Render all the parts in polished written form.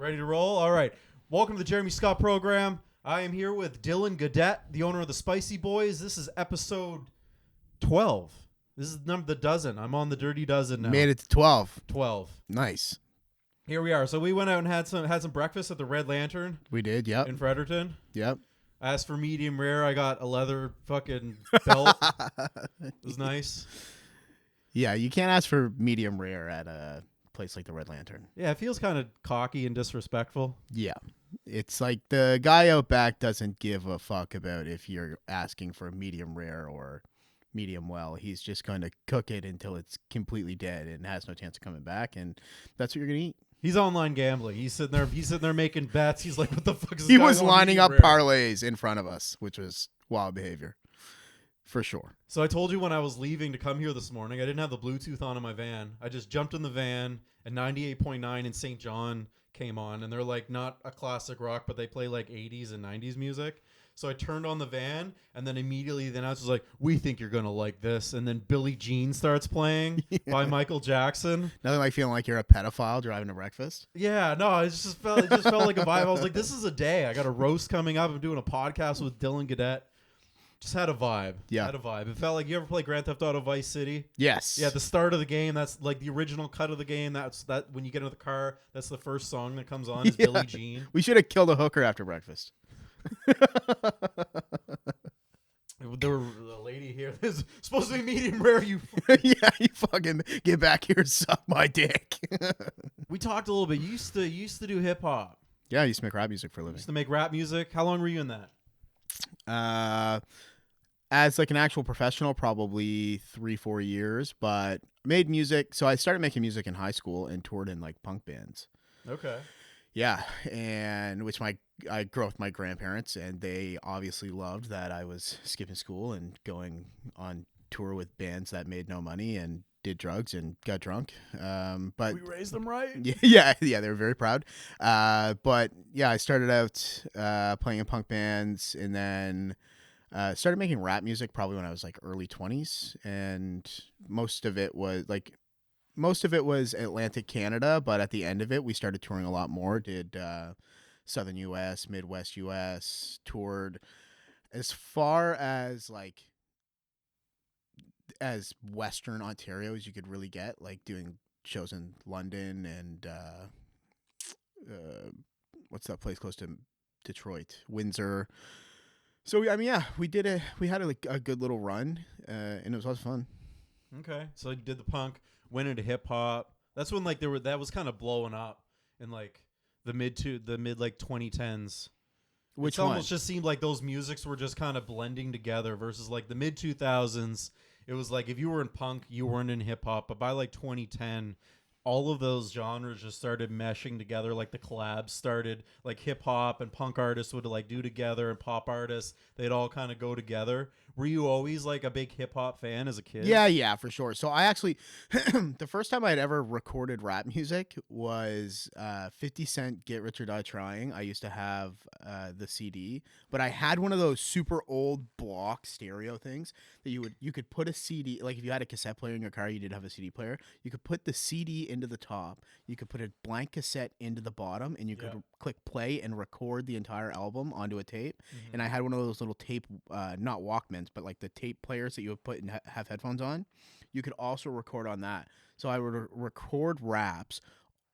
Ready to roll? All right. Welcome to the Jeremy Scott program. I am here with Dylan Gaudet, the owner of the Spicy Boys. This is episode 12. This is the dozen. I'm on the dirty dozen now. Made it to 12. 12. Nice. Here we are. So we went out and had some breakfast at the Red Lantern. We did, yep. In Fredericton. Yep. I asked for medium rare. I got a leather fucking belt. It was nice. Yeah, you can't ask for medium rare at a place like the Red Lantern. Yeah, it feels kind of cocky and disrespectful. Yeah. It's like the guy out back doesn't give a fuck about if you're asking for medium rare or medium well. He's just going to cook it until it's completely dead and has no chance of coming back, and that's what you're going to eat. He's online gambling. He's sitting there making bets. He's like, what the fuck is this He guy was want lining medium up rare? parlays in front of us, which was wild behavior. For sure. So I told you when I was leaving to come here this morning, I didn't have the Bluetooth on in my van. I just jumped in the van, and 98.9 in St. John came on, and they're like not a classic rock, but they play like 80s and 90s music. So I turned on the van, and then immediately the announcer was like, we think you're going to like this. And then Billie Jean starts playing by Michael Jackson. Nothing like feeling like you're a pedophile driving to breakfast. Yeah, no, it just felt like a vibe. I was like, this is a day. I got a roast coming up. I'm doing a podcast with Dylan Gaudet. Just had a vibe. Yeah. Had a vibe. It felt like, you ever play Grand Theft Auto Vice City? Yes. Yeah, the start of the game, that's like the original cut of the game. That's when you get into the car, that's the first song that comes on is Yeah. Billie Jean. We should have killed a hooker after breakfast. There were a lady here. This is supposed to be medium rare. You. Yeah, you fucking get back here and suck my dick. We talked a little bit. You used to do hip hop. Yeah, I used to make rap music for a living. Used to make rap music. How long were you in that? As like an actual professional, probably 3-4 years, but made music. So I started making music in high school and toured in like punk bands. Okay. Yeah, and I grew up with my grandparents, and they obviously loved that I was skipping school and going on tour with bands that made no money and did drugs and got drunk. But we raised them right. yeah, they were very proud. But yeah, I started out playing in punk bands, and then started making rap music probably when I was like early 20s, and most of it was Atlantic Canada, but at the end of it, we started touring a lot more. Did Southern U.S., Midwest U.S., toured as far as like as Western Ontario as you could really get, like doing shows in London and what's that place close to Detroit, Windsor. So I mean, yeah, we did it. We had a good little run, and it was lots of fun. Okay, so you did the punk, went into hip hop. That's when like that was kind of blowing up in like the mid like 2010s. Which it one? Almost just seemed like those musics were just kind of blending together versus like the mid 2000s. It was like if you were in punk, you weren't in hip hop. But by like 2010, all of those genres just started meshing together. Like the collabs started, like hip hop and punk artists would like do together, and pop artists, they'd all kind of go together. Were you always like a big hip hop fan as a kid? Yeah, for sure. So I actually, the first time I had ever recorded rap music was 50 Cent Get Rich or Die Trying. I used to have the CD, but I had one of those super old block stereo things that you could put a CD, like if you had a cassette player in your car, you did have a CD player. You could put the CD into the top. You could put a blank cassette into the bottom, and you could click play and record the entire album onto a tape. Mm-hmm. And I had one of those little tape, not Walkmans, but like the tape players that you would put and have headphones on. You could also record on that. So I would record raps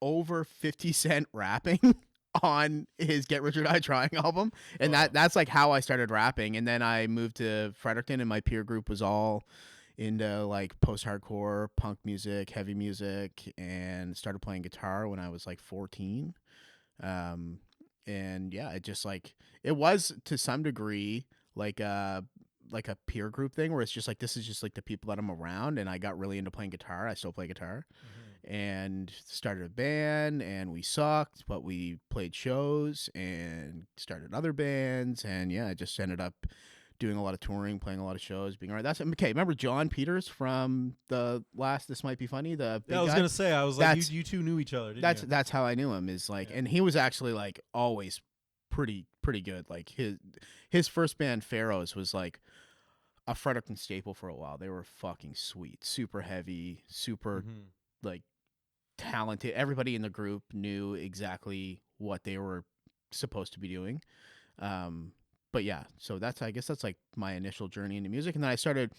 over 50 Cent rapping on his Get Rich or Die Trying album. And that's like how I started rapping. And then I moved to Fredericton, and my peer group was all into like post-hardcore, punk music, heavy music, and started playing guitar when I was like 14. And yeah, it was to some degree like a peer group thing where it's just like, this is just like the people that I'm around. And I got really into playing guitar. I still play guitar. And started a band, and we sucked, but we played shows and started other bands. And yeah, I just ended up doing a lot of touring, playing a lot of shows, being all right. That's okay. Remember John Peters from the last This Might Be Funny? The big I was guy? gonna say, I was like, you two knew each other. Didn't you? That's how I knew him. Is like, and he was actually like always pretty good. Like his first band Pharaohs was like a Fredericton staple for a while. They were fucking sweet, super heavy, super like talented. Everybody in the group knew exactly what they were supposed to be doing. But yeah, so I guess that's like my initial journey into music. And then I started,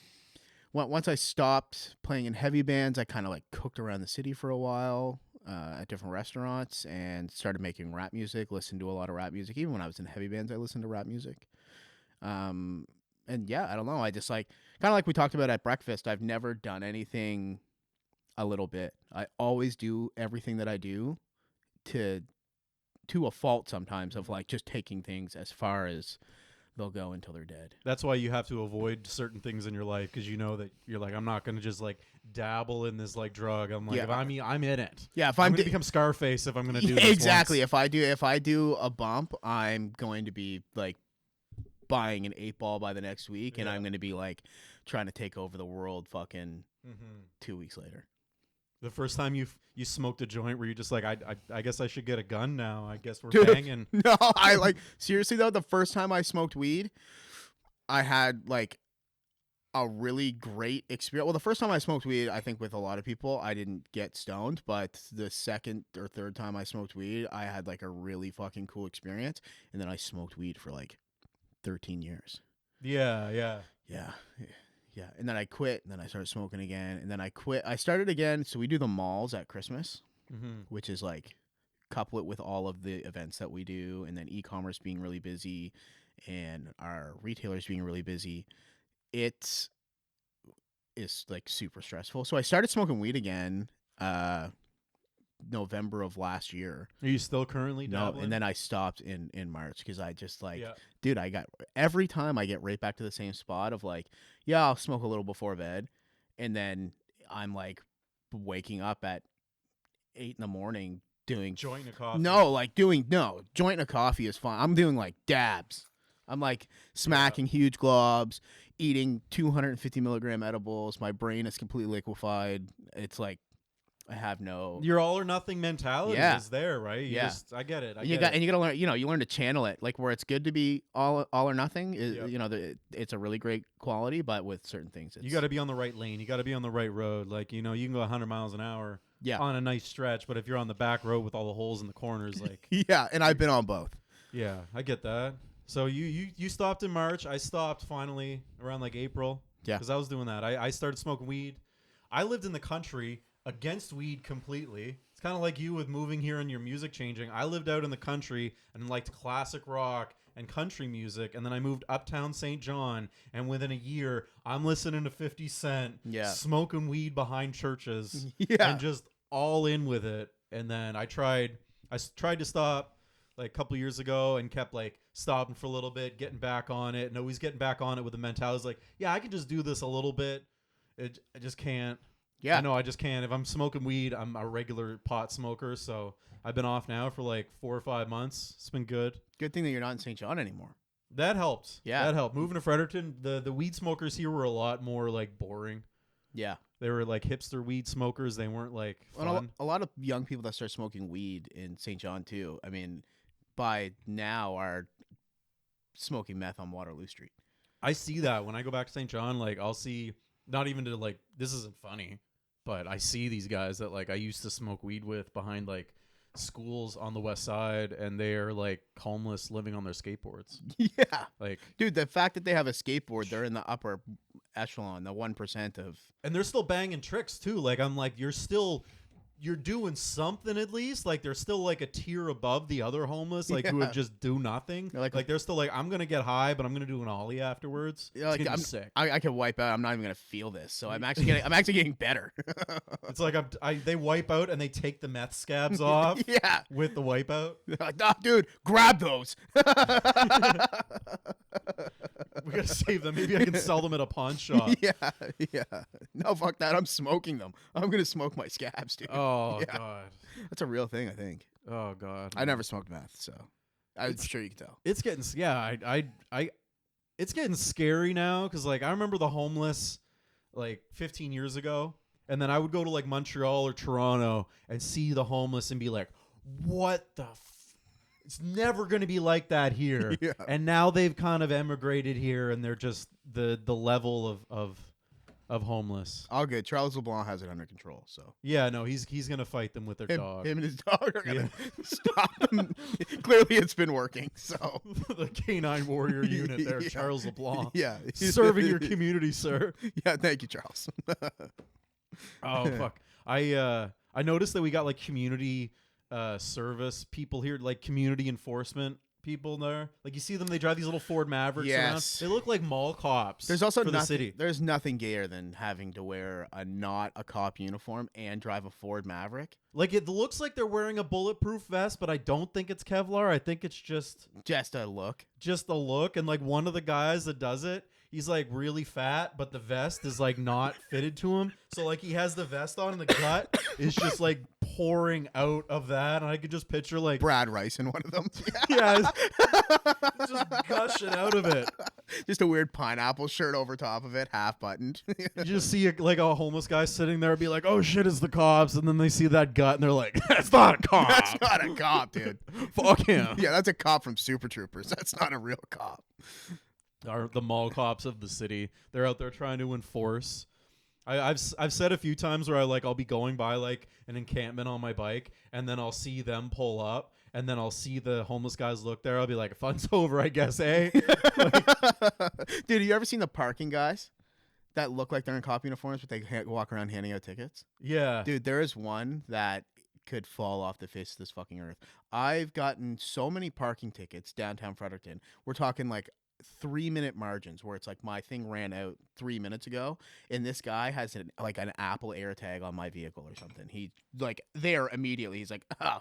once I stopped playing in heavy bands, I kind of like cooked around the city for a while at different restaurants and started making rap music, listened to a lot of rap music. Even when I was in heavy bands, I listened to rap music. And yeah, I don't know. I just like, kind of like we talked about at breakfast, I've never done anything a little bit. I always do everything that I do to a fault sometimes, of like just taking things as far as they'll go until they're dead. That's why you have to avoid certain things in your life, because you know that you're like, I'm not going to just like dabble in this like drug. I'm like, Yeah. if I'm in it. Yeah, if I'm I'm going to become Scarface if I'm going to do yeah, this exactly. once. If I do a bump, I'm going to be like buying an 8-ball by the next week, and Yeah. I'm going to be like trying to take over the world fucking 2 weeks later. The first time you smoked a joint, were you just like, I guess I should get a gun now. I guess we're Dude, banging. No, I like seriously though, the first time I smoked weed, I had like a really great experience. Well, the first time I smoked weed, I think with a lot of people, I didn't get stoned, but the second or third time I smoked weed, I had like a really fucking cool experience. And then I smoked weed for like 13 years. Yeah, yeah. Yeah. Yeah. And then I quit, and then I started smoking again, and then I quit. I started again. So we do the malls at Christmas, which is like couple it with all of the events that we do, and then e-commerce being really busy and our retailers being really busy. It is like super stressful. So I started smoking weed again November of last year. Are you still currently dabbling? No, and then I stopped in March because I just like, Yeah. dude, I got, every time I get right back to the same spot of like, yeah, I'll smoke a little before bed, and then I'm like waking up at 8 in the morning doing Joint a coffee. No, joint a coffee is fine. I'm doing like dabs. I'm like smacking huge globs, eating 250 milligram edibles. My brain is completely liquefied. It's like I have no. Your all or nothing mentality is there, right? I get it. You gotta learn. You learn to channel it. Like where it's good to be all or nothing. Is, Yep. It's a really great quality, but with certain things, You got to be on the right lane. You got to be on the right road. Like, you can go 100 miles an hour on a nice stretch, but if you're on the back road with all the holes in the corners, like yeah. And I've been on both. yeah, I get that. So you stopped in March. I stopped finally around like April. Yeah. Because I was doing that. I started smoking weed. I lived in the country against weed completely. It's kind of like you with moving here and your music changing. I lived out in the country and liked classic rock and country music, and then I moved uptown St. John, and within a year, I'm listening to 50 Cent, smoking weed behind churches, and just all in with it. And then I tried to stop like a couple years ago and kept like stopping for a little bit, getting back on it, and always getting back on it with the mentality like, yeah, I can just do this a little bit. I just can't. Yeah, I know I just can't. If I'm smoking weed, I'm a regular pot smoker, so I've been off now for like 4 or 5 months. It's been good. Good thing that you're not in St. John anymore. That helped. Yeah, that helped. Moving to Fredericton, the weed smokers here were a lot more like boring. Yeah, they were like hipster weed smokers. They weren't like fun. A lot of young people that start smoking weed in St. John too. I mean, by now are smoking meth on Waterloo Street. I see that when I go back to St. John. Like I'll see, not even to like, this isn't funny, but I see these guys that like I used to smoke weed with behind like schools on the west side, and they're like homeless living on their skateboards. Yeah. Like, dude, the fact that they have a skateboard, they're in the upper echelon, the 1% of. And they're still banging tricks too. Like I'm like, you're doing something at least. Like they're still like a tier above the other homeless, like who would just do nothing. They're still like, I'm gonna get high, but I'm gonna do an ollie afterwards. Like I'm sick. I can wipe out. I'm not even gonna feel this. So I'm actually getting better. It's like they wipe out and they take the meth scabs off. Yeah. With the wipeout. Like, nah, dude, grab those. We gotta save them. Maybe I can sell them at a pawn shop. Yeah. No, fuck that. I'm smoking them. I'm gonna smoke my scabs, dude. Oh God, that's a real thing, I think. Oh God, I never smoked meth, so I'm sure you can tell. It's getting it's getting scary now because like I remember the homeless like 15 years ago, and then I would go to like Montreal or Toronto and see the homeless and be like, what the. It's never going to be like that here. Yeah. And now they've kind of emigrated here, and they're just the level of Oh. homeless. All good. Charles LeBlanc has it under control. So Yeah, no, he's gonna fight them with their dog. him and his dog are gonna stop them. Clearly, it's been working. So The canine warrior unit there, Yeah. Charles LeBlanc. Yeah, Serving your community, sir. Yeah, thank you, Charles. Oh fuck. I noticed that we got like community service people here, like community enforcement people there. Like you see them, they drive these little Ford Mavericks Yes. around. They look like mall cops. There's also for the city. There's nothing gayer than having to wear not a cop uniform and drive a Ford Maverick. Like it looks like they're wearing a bulletproof vest, but I don't think it's Kevlar. I think it's just Just a look. a look. And like one of the guys that does it, he's like really fat, but the vest is like not fitted to him. So like he has the vest on and the gut is just like pouring out of that. And I could just picture like, Brad Rice in one of them. yeah, it's just gushing out of it. Just a weird pineapple shirt over top of it, half buttoned. You just see like a homeless guy sitting there and be like, oh shit, it's the cops. And then they see that gut and they're like, that's not a cop. That's not a cop, dude. Fuck him. Yeah, that's a cop from Super Troopers. That's not a real cop. Are the mall cops of the city. They're out there trying to enforce. I've said a few times where I'll be going by like an encampment on my bike, and then I'll see them pull up, and then I'll see the homeless guys look there. I'll be like, fun's over, I guess, eh? Dude, you ever seen the parking guys that look like they're in cop uniforms, but they walk around handing out tickets? Yeah. Dude, there is one that could fall off the face of this fucking earth. I've gotten so many parking tickets downtown Fredericton. We're talking like 3-minute margins where it's like my thing ran out 3 minutes ago and this guy has an Apple AirTag on my vehicle or something. He like there immediately he's like, oh,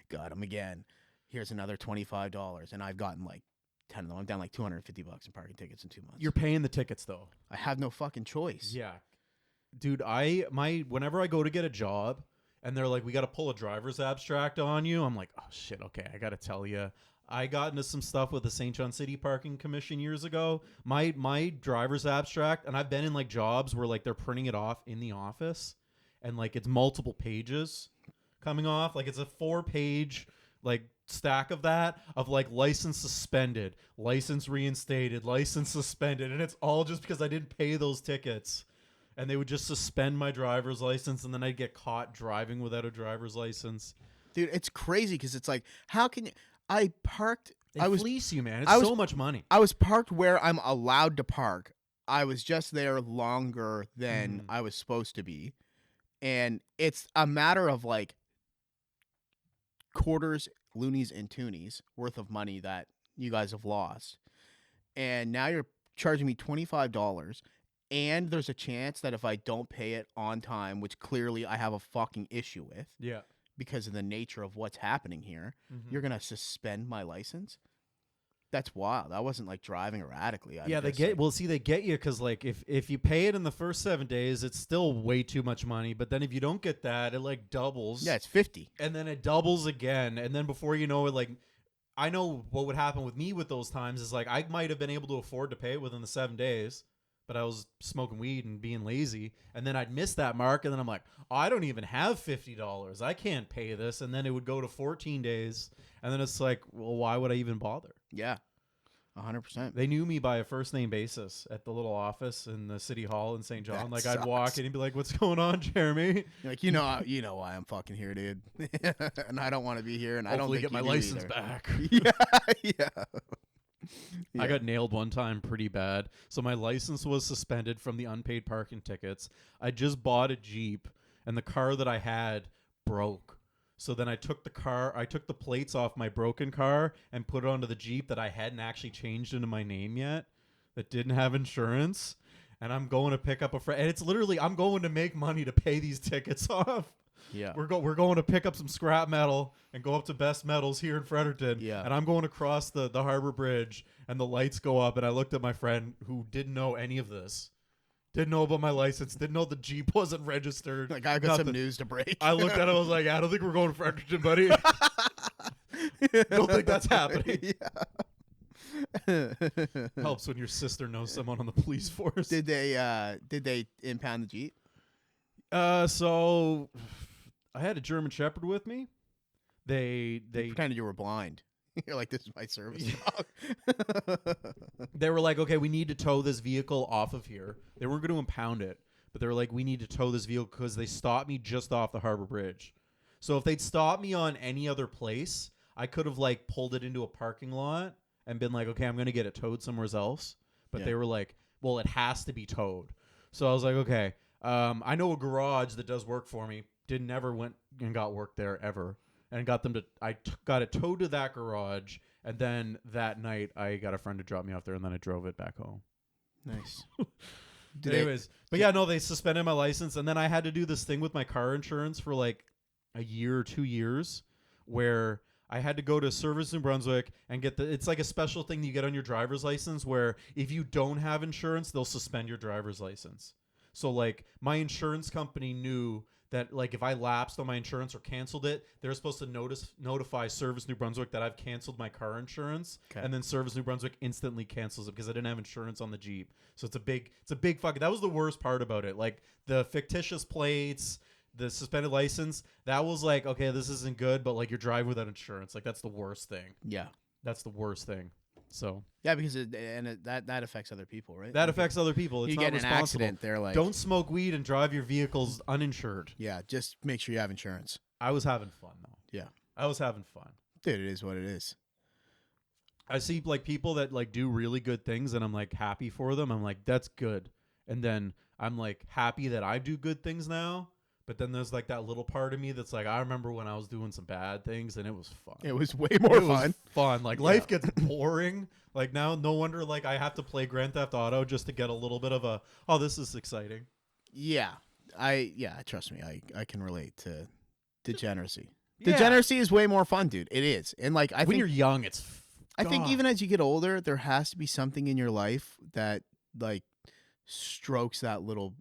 got him again. Here's another $25, and I've gotten like 10 of them. I'm down like $250 in parking tickets in 2 months. You're paying the tickets though. I have no fucking choice. Yeah. Dude, whenever I go to get a job and they're like, we got to pull a driver's abstract on you, I'm like, oh shit, okay, I got to tell you. I got into some stuff with the St. John City Parking Commission years ago. My driver's abstract, and I've been in like jobs where like they're printing it off in the office, and like it's multiple pages coming off. Like it's a 4-page like stack of that of like license suspended, license reinstated, license suspended, and it's all just because I didn't pay those tickets. And they would just suspend my driver's license, and then I'd get caught driving without a driver's license. Dude, it's crazy because it's like, how can you? I parked. They fleece you, man. It's so much money. I was parked where I'm allowed to park. I was just there longer than I was supposed to be. And it's a matter of like quarters, loonies, and toonies worth of money that you guys have lost. And now you're charging me $25. And there's a chance that if I don't pay it on time, which clearly I have a fucking issue with. Yeah. Because of the nature of what's happening here, you're going to suspend my license? That's wild. I wasn't like driving erratically. They get you because like if you pay it in the first 7 days, it's still way too much money. But then if you don't get that, it like doubles. Yeah, it's 50. And then it doubles again. And then before you know it, like I know what would happen with me with those times is like I might have been able to afford to pay it within the 7 days. But I was smoking weed and being lazy, and then I'd miss that mark, and then I'm like, oh, I don't even have $50. I can't pay this, and then it would go to 14 days, and then it's like, well, why would I even bother? Yeah, 100%. They knew me by a first name basis at the little office in the city hall in St. John. That like sucks. I'd walk in and be like, "What's going on, Jeremy?" You're like, you know why I'm fucking here, dude, and I don't want to be here, and Hopefully I don't get my license back. Yeah. I got nailed one time pretty bad. So my license was suspended from the unpaid parking tickets. I just bought a Jeep, and the car that I had broke. So then I took the plates off my broken car and put it onto the Jeep that I hadn't actually changed into my name yet, that didn't have insurance. And I'm going to pick up a friend. And it's literally, I'm going to make money to pay these tickets off. Yeah. We're going to pick up some scrap metal and go up to Best Metals here in Fredericton. Yeah. And I'm going across the Harbor Bridge, and the lights go up, and I looked at my friend who didn't know any of this. Didn't know about my license. Didn't know the Jeep wasn't registered. Like, I got some news to break. I looked at him. I was like, I don't think we're going to Fredericton, buddy. Don't think that's happening. Yeah. Helps when your sister knows someone on the police force. Did they impound the Jeep? So I had a German Shepherd with me. They Pretended you were blind. You're like, this is my service dog. They were like, okay, we need to tow this vehicle off of here. They weren't going to impound it, but they were like, we need to tow this vehicle because they stopped me just off the Harbor Bridge. So if they'd stopped me on any other place, I could have like pulled it into a parking lot and been like, okay, I'm going to get it towed somewhere else. But they were like, well, it has to be towed. So I was like, okay, I know a garage that does work for me. Never went and got work there ever. And got them to, got it towed to that garage. And then that night I got a friend to drop me off there and then I drove it back home. Nice. But yeah, no, they suspended my license. And then I had to do this thing with my car insurance for like a year or 2 years where I had to go to Service New Brunswick and get it's like a special thing you get on your driver's license where if you don't have insurance, they'll suspend your driver's license. So like my insurance company knew that like if I lapsed on my insurance or canceled it, they're supposed to notify Service New Brunswick that I've canceled my car insurance, and then Service New Brunswick instantly cancels it because I didn't have insurance on the Jeep. So it's a big fucking. That was the worst part about it. Like the fictitious plates, the suspended license. That was like, okay, this isn't good, but like you're driving without insurance. Like that's the worst thing. Yeah, that's the worst thing. So yeah, because that affects other people, right? That affects other people. It's you not get in an responsible. accident, they're like, don't smoke weed and drive your vehicles uninsured. Yeah, just make sure you have insurance. I was having fun though. Yeah, I was having fun. Dude, it is what it is. I see like people that like do really good things, and I'm like happy for them. I'm like, that's good. And then I'm like happy that I do good things now. But then there's like that little part of me that's like, I remember when I was doing some bad things and it was fun. It was way more fun. Like life gets boring. Like now, no wonder like I have to play Grand Theft Auto just to get a little bit of a, oh, this is exciting. Yeah. Trust me. I can relate to degeneracy. Degeneracy is way more fun, dude. It is. And like, I when think you're young, I think even as you get older, there has to be something in your life that like strokes that little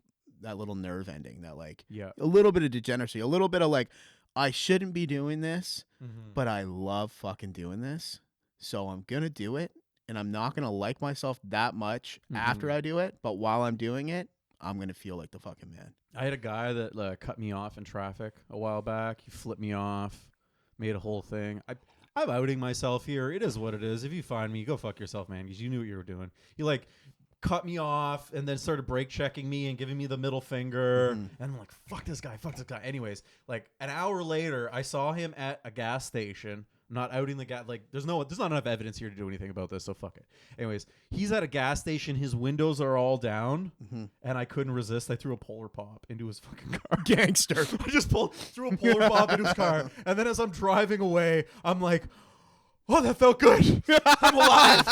nerve ending, that like a little bit of degeneracy, a little bit of like, I shouldn't be doing this, but I love fucking doing this, so I'm gonna do it, and I'm not gonna like myself that much after I do it, but while I'm doing it, I'm gonna feel like the fucking man. I had a guy that cut me off in traffic a while back. He flipped me off, made a whole thing. I'm outing myself here. It is what it is. If you find me, go fuck yourself, man, because you knew what you were doing. You like cut me off and then started brake checking me and giving me the middle finger. And I'm like, fuck this guy. Anyways, like an hour later, I saw him at a gas station. I'm not outing the guy. Like there's not enough evidence here to do anything about this, so fuck it. Anyways, he's at a gas station. His windows are all down, and I couldn't resist. I threw a Polar Pop into his fucking car. Gangster. I just threw a Polar Pop into his car, and then as I'm driving away, I'm like, oh, that felt good. I'm alive.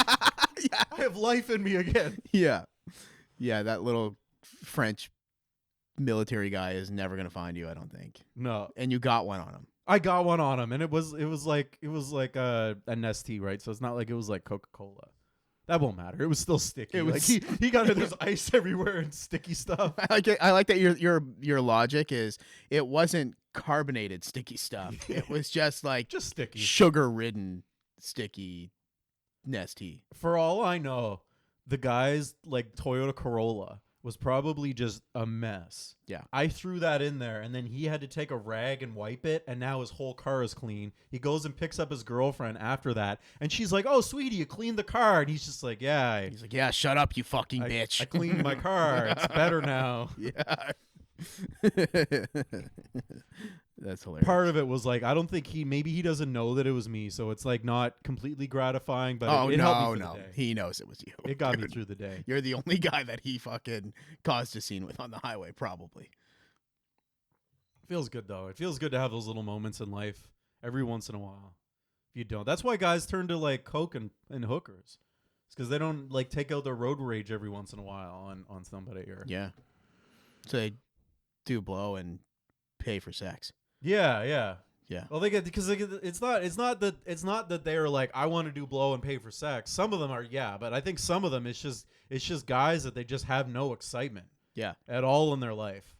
Yeah. I have life in me again. Yeah. That little French military guy is never gonna find you, I don't think. No. And you got one on him. I got one on him, and it was like a Nestea, right? So it's not like it was like Coca-Cola. That won't matter. It was still sticky. It was like he got it. There's ice everywhere and sticky stuff. I like that your logic is it wasn't carbonated sticky stuff. It was just like sticky, sugar-ridden sticky Nestea. For all I know, the guy's like Toyota Corolla was probably just a mess. Yeah. I threw that in there, and then he had to take a rag and wipe it, and now his whole car is clean. He goes and picks up his girlfriend after that, and she's like, oh, sweetie, you cleaned the car. And he's just like, yeah. He's like, yeah, shut up, you fucking bitch. I cleaned my car. It's better now. Yeah. That's hilarious. Part of it was like, I don't think maybe he doesn't know that it was me, so it's like not completely gratifying, but it helped me through the day. He knows it was you. It got me through the day. You're the only guy that he fucking caused a scene with on the highway, probably. Feels good though. It feels good to have those little moments in life every once in a while. If you don't, that's why guys turn to like coke and hookers. It's because they don't like take out their road rage every once in a while on somebody. Or yeah, so they do blow and pay for sex. Yeah. Well, they get because it's not that they're like, I want to do blow and pay for sex. Some of them are, but I think some of them it's just guys that they just have no excitement, at all in their life,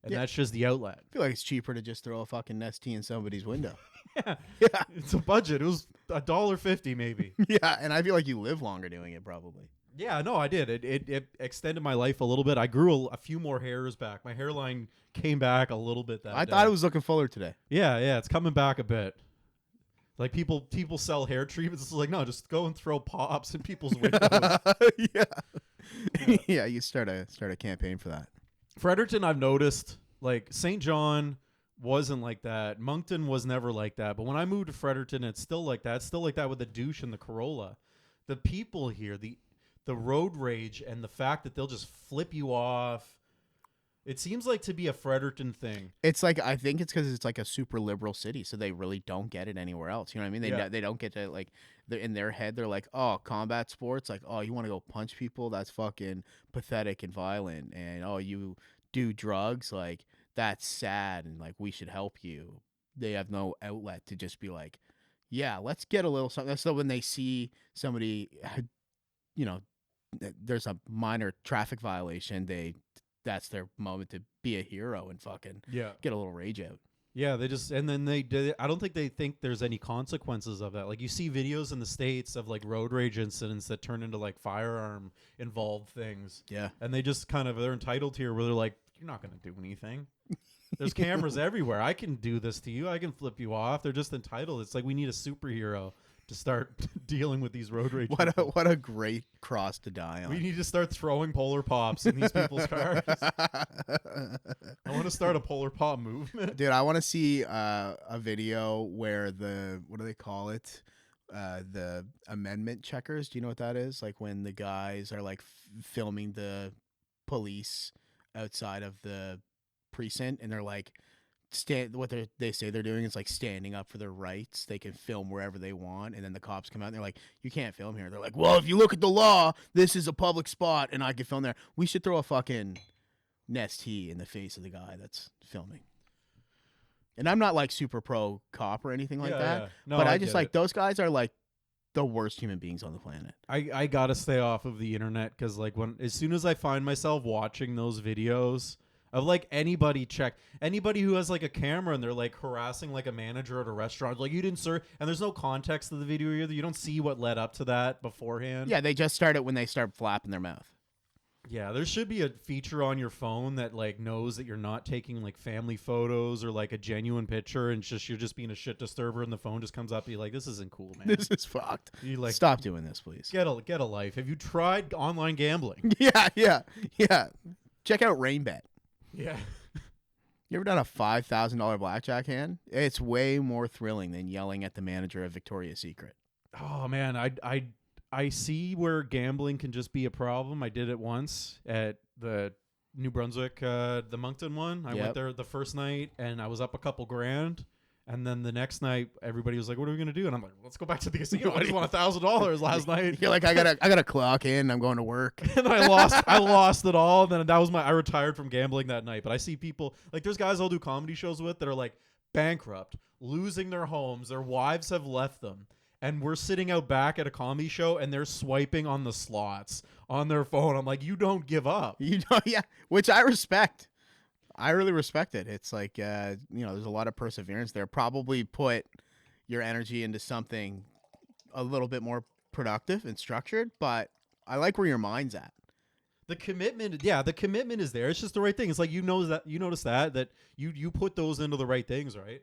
and that's just the outlet. I feel like it's cheaper to just throw a fucking Nestea in somebody's window. Yeah, it's a budget. It was $1.50 maybe. Yeah, and I feel like you live longer doing it probably. Yeah, no, I did. It extended my life a little bit. I grew a few more hairs back. My hairline came back a little bit that I day. thought it was looking fuller today. Yeah, it's coming back a bit. Like people sell hair treatments. It's like, no, just go and throw pops in people's windows. Yeah, you start a campaign for that. Fredericton, I've noticed, like St. John wasn't like that. Moncton was never like that. But when I moved to Fredericton, it's still like that. It's still like that with the douche and the Corolla. The people here, the road rage and the fact that they'll just flip you off. It seems like to be a Fredericton thing. It's like, I think it's because it's like a super liberal city, so they really don't get it anywhere else. You know what I mean? They don't get to, like, in their head, they're like, oh, combat sports, like, oh, you want to go punch people? That's fucking pathetic and violent. And oh, you do drugs, like, that's sad, and like we should help you. They have no outlet to just be like, yeah, let's get a little something. So when they see somebody, you know, there's a minor traffic violation, that's their moment to be a hero and fucking get a little rage out. Yeah, they just, and then I don't think they think there's any consequences of that. Like, you see videos in the States of like road rage incidents that turn into like firearm involved things. Yeah. And they just kind of, they're entitled here where they're like, you're not going to do anything. There's cameras everywhere. I can do this to you. I can flip you off. They're just entitled. It's like we need a superhero to start dealing with these road rage. What a great cross to die on. We need to start throwing Polar Pops in these people's cars. I want to start a Polar Pop movement. Dude, I want to see a video where what do they call it? The amendment checkers. Do you know what that is? Like when the guys are like filming the police outside of the precinct and they're like, they say they're doing is like standing up for their rights. They can film wherever they want, and then the cops come out and they're like, you can't film here. They're like, well, if you look at the law, this is a public spot and I can film there. We should throw a fucking Nestea in the face of the guy that's filming. And I'm not like super pro cop or anything like that. Yeah. No, but I I just get like it. those guys are like the worst human beings on the planet. I gotta stay off of the internet because like as soon as I find myself watching those videos of like anybody who has like a camera and they're like harassing like a manager at a restaurant, like you didn't serve, and there's no context to the video either. You don't see what led up to that beforehand. Yeah, they just start it when they start flapping their mouth. Yeah, there should be a feature on your phone that like knows that you're not taking like family photos or like a genuine picture, and you're just being a shit disturber, and the phone just comes up and you're like, this isn't cool, man. This is fucked. You like stop doing this, please. Get a life. Have you tried online gambling? Yeah. Check out RainBet. Yeah. You ever done a $5,000 blackjack hand? It's way more thrilling than yelling at the manager of Victoria's Secret. Oh man, I see where gambling can just be a problem. I did it once at the New Brunswick, the Moncton one. I went there the first night and I was up a couple grand. And then the next night, everybody was like, "What are we gonna do?" And I'm like, "Let's go back to the casino. I just won $1,000 last night." You're like, "I gotta clock in. I'm going to work." And I lost it all. And then that was I retired from gambling that night. But I see people like there's guys I'll do comedy shows with that are like bankrupt, losing their homes, their wives have left them, and we're sitting out back at a comedy show and they're swiping on the slots on their phone. I'm like, you don't give up. You know, yeah, which I respect. I really respect it. It's like, there's a lot of perseverance there. Probably put your energy into something a little bit more productive and structured, but I like where your mind's at. The commitment is there. It's just the right thing. It's like you notice that you put those into the right things, right?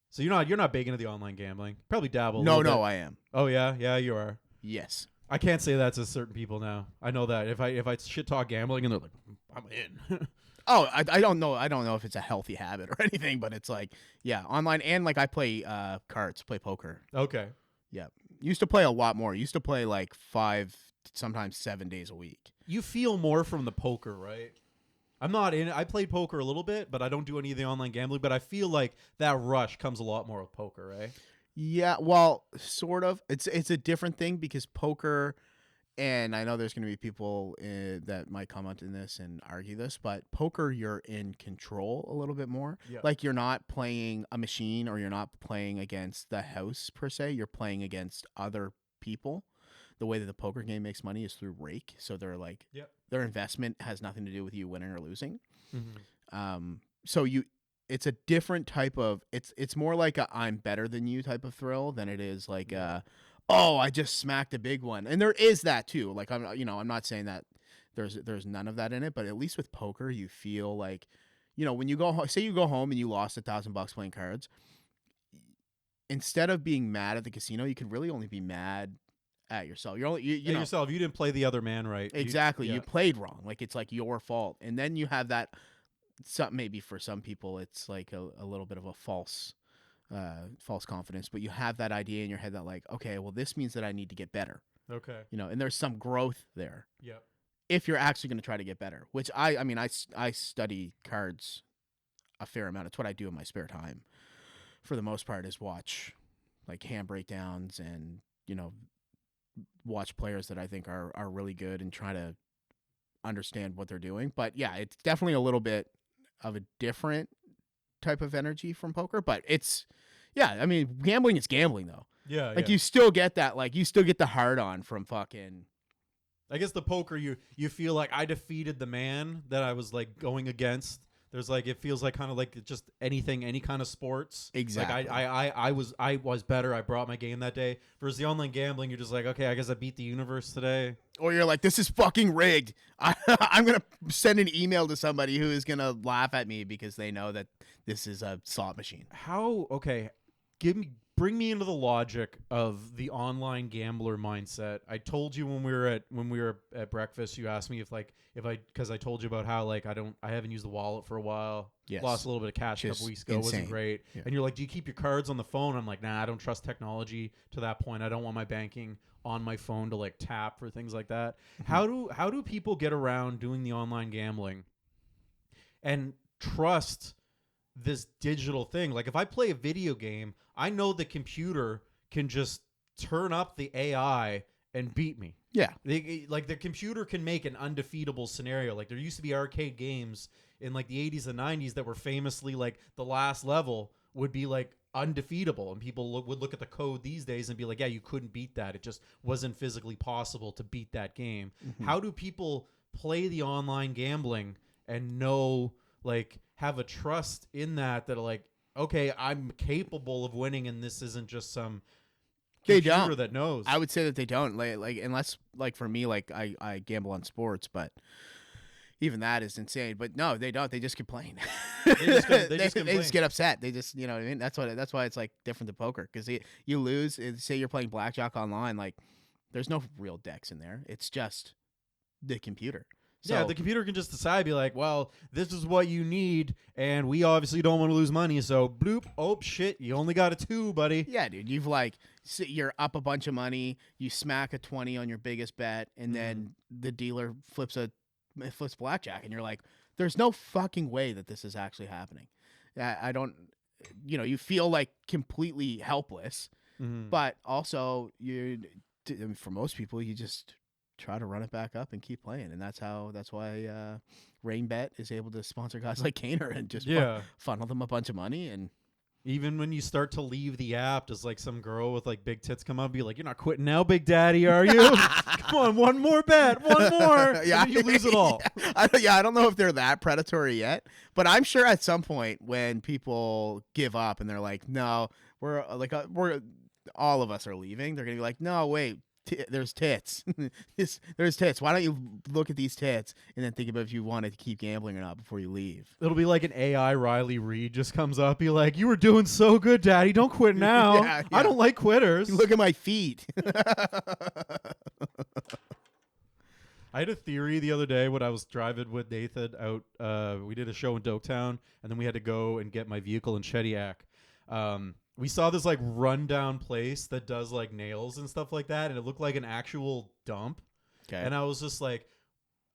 So you're not big into the online gambling. Probably dabble. No, bit. I am. Oh yeah, you are. Yes. I can't say that to certain people now. I know that if I shit talk gambling and they're like, I'm in. Oh, I don't know. I don't know if it's a healthy habit or anything, but it's like, yeah, online and like I play cards, play poker. Okay. Yeah. Used to play a lot more. Used to play like 5, sometimes 7 days a week. You feel more from the poker, right? I'm not in it. I played poker a little bit, but I don't do any of the online gambling, but I feel like that rush comes a lot more with poker, right? Yeah, well, sort of. It's a different thing because poker, and I know there's going to be people that might comment in this and argue this, but poker, you're in control a little bit more. Yeah. Like you're not playing a machine or you're not playing against the house per se. You're playing against other people. The way that the poker game makes money is through rake. So they're like, their investment has nothing to do with you winning or losing. Mm-hmm. So it's a different type of, it's more like a I'm better than you type of thrill than it is like oh, I just smacked a big one. And there is that too. Like I'm not saying that there's none of that in it, but at least with poker you feel like, when you go say you go home and you lost $1,000 playing cards, instead of being mad at the casino, you could really only be mad at yourself. You're only you know, yourself. You didn't play the other man right. Exactly. You played wrong. Like it's like your fault. And then you have that some maybe for some people it's like a little bit of a false confidence, but you have that idea in your head that like, okay, well, this means that I need to get better, Okay. and there's some growth there Yep. if you're actually going to try to get better, which I mean, I study cards a fair amount. It's what I do in my spare time for the most part, is watch like hand breakdowns and, watch players that I think are really good and try to understand what they're doing. But yeah, it's definitely a little bit of a different type of energy from poker, but I mean, gambling is gambling though. Yeah. Like yeah. you still get that, like you still get the hard on from fucking. I guess the poker, you feel like I defeated the man that I was like going against. There's like, it feels like kind of like just anything, any kind of sports. Exactly. Like I was better. I brought my game that day. Versus the online gambling, you're just like, okay, I guess I beat the universe today. Or you're like, this is fucking rigged. I'm going to send an email to somebody who is going to laugh at me because they know that this is a slot machine. Okay, bring me into the logic of the online gambler mindset. I told you when we were at breakfast, you asked me because I told you about how like I haven't used the wallet for a while. Yes. Lost a little bit of cash a couple weeks ago. Wasn't great. Yeah. And you're like, do you keep your cards on the phone? I'm like, nah, I don't trust technology to that point. I don't want my banking on my phone to like tap for things like that. Mm-hmm. How do people get around doing the online gambling and trust this digital thing? Like if I play a video game, I know the computer can just turn up the AI and beat me. Yeah. Like the computer can make an undefeatable scenario. Like there used to be arcade games in like the 80s and 90s that were famously like the last level would be like undefeatable, and people would look at the code these days and be like, yeah, you couldn't beat that. It just wasn't physically possible to beat that game. Mm-hmm. How do people play the online gambling and know, like, have a trust in that like, okay, I'm capable of winning, and this isn't just some computer that knows? I would say that they don't. Like unless like for me, like I gamble on sports, but even that is insane. But no, they don't. They just complain. They just get upset. They just, you know what I mean? That's why it's like different than poker, because you lose. Say you're playing blackjack online, like there's no real decks in there. It's just the computer. So, yeah, the computer can just decide, be like, well, this is what you need, and we obviously don't want to lose money, so bloop, oh, shit, you only got a 2, buddy. Yeah, dude, you're up a bunch of money, you smack a 20 on your biggest bet, and then the dealer flips blackjack, and you're like, there's no fucking way that this is actually happening. I don't, you feel like completely helpless, but also for most people, you just try to run it back up and keep playing, and that's why RainBet is able to sponsor guys like Kaner and just funnel them a bunch of money. And even when you start to leave the app, does like some girl with like big tits come up and be like, you're not quitting now, big daddy, are you? Come on, one more bet, one more. Yeah, you lose it all. I don't know if they're that predatory yet, but I'm sure at some point when people give up and they're like, no, we're all of us are leaving, they're gonna be like, no, wait, there's tits. There's tits. Why don't you look at these tits and then think about if you want to keep gambling or not before you leave? It'll be like an AI Riley Reid just comes up, be like, you were doing so good, daddy. Don't quit now. Yeah. I don't like quitters. Look at my feet. I had a theory the other day when I was driving with Nathan out. We did a show in Doketown, and then we had to go and get my vehicle in Shediac. We saw this like rundown place that does like nails and stuff like that, and it looked like an actual dump. Okay. And I was just like,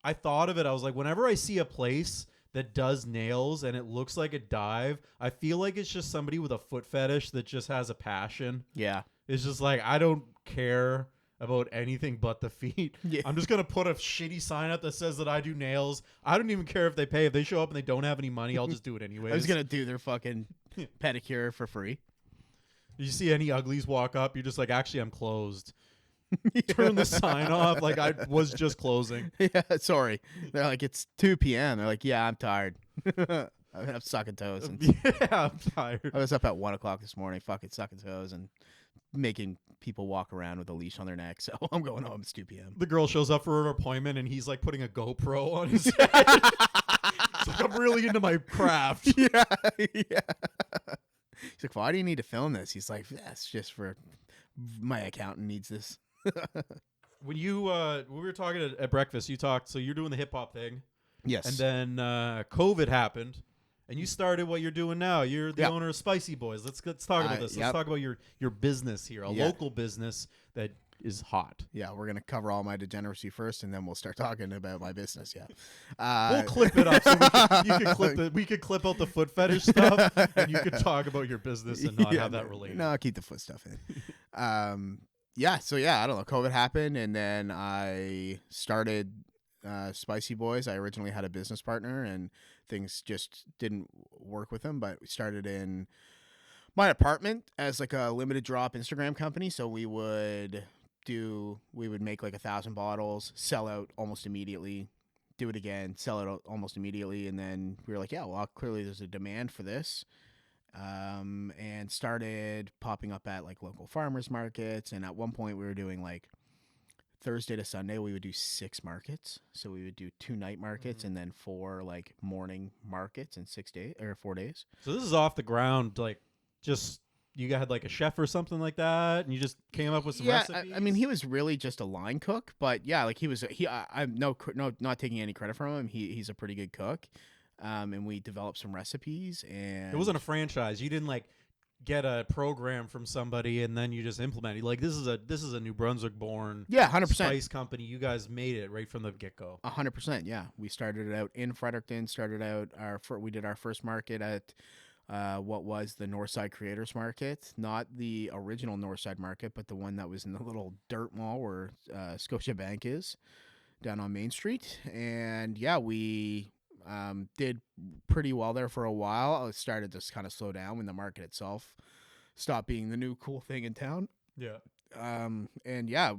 I thought of it. I was like, whenever I see a place that does nails and it looks like a dive, I feel like it's just somebody with a foot fetish that just has a passion. Yeah. It's just like, I don't care about anything but the feet. Yeah. I'm just going to put a shitty sign up that says that I do nails. I don't even care if they pay. If they show up and they don't have any money, I'll just do it anyways. I was going to do their fucking pedicure for free. You see any uglies walk up, you're just like, actually, I'm closed. Turn the sign off like I was just closing. Yeah, sorry. They're like, it's 2 p.m. They're like, yeah, I'm tired. I'm sucking toes. Yeah, I'm tired. I was up at 1 o'clock this morning, fucking sucking toes and making people walk around with a leash on their neck. So I'm going home. It's 2 p.m. The girl shows up for an appointment and he's like putting a GoPro on his head. It's like, I'm really into my craft. Yeah. He's like, why do you need to film this? He's like, that's just for my accountant needs this. When we were talking at breakfast, you talked, so you're doing the hip hop thing. Yes. And then COVID happened, and you started what you're doing now. You're the Yep. owner of Spicy Boys. Let's talk about this. Let's Yep. talk about your business here, a Yeah. local business that is hot. Yeah, we're gonna cover all my degeneracy first, and then we'll start talking about my business. Yeah, We'll clip it up so we could clip out the foot fetish stuff, and you could talk about your business and not have that related. No, I'll keep the foot stuff in. Yeah. So yeah, I don't know. COVID happened, and then I started Spicy Boys. I originally had a business partner, and things just didn't work with him. But we started in my apartment as like a limited drop Instagram company. So we would make like 1,000 bottles, sell out almost immediately, do it again, sell it almost immediately, and then we were like, yeah, well, clearly there's a demand for this, and started popping up at like local farmers markets. And at one point we were doing like Thursday to Sunday we would do 6 markets, so we would do 2 night markets and then 4 like morning markets in 6 days or 4 days. So this is off the ground, like just. You had like a chef or something like that, and you just came up with some recipes? I mean, he was really just a line cook, but yeah, like I'm not taking any credit from him. He's a pretty good cook, and we developed some recipes. And it wasn't a franchise. You didn't like get a program from somebody and then you just implement it. Like this is a New Brunswick born 100% spice company. You guys made it right from the get go. 100%. Yeah, we started it out in Fredericton. We did our first market at what was the Northside Creators Market, not the original Northside Market, but the one that was in the little dirt mall where Scotiabank is down on Main Street. And yeah, we did pretty well there for a while. It started to kind of slow down when the market itself stopped being the new cool thing in town. Yeah. And yeah,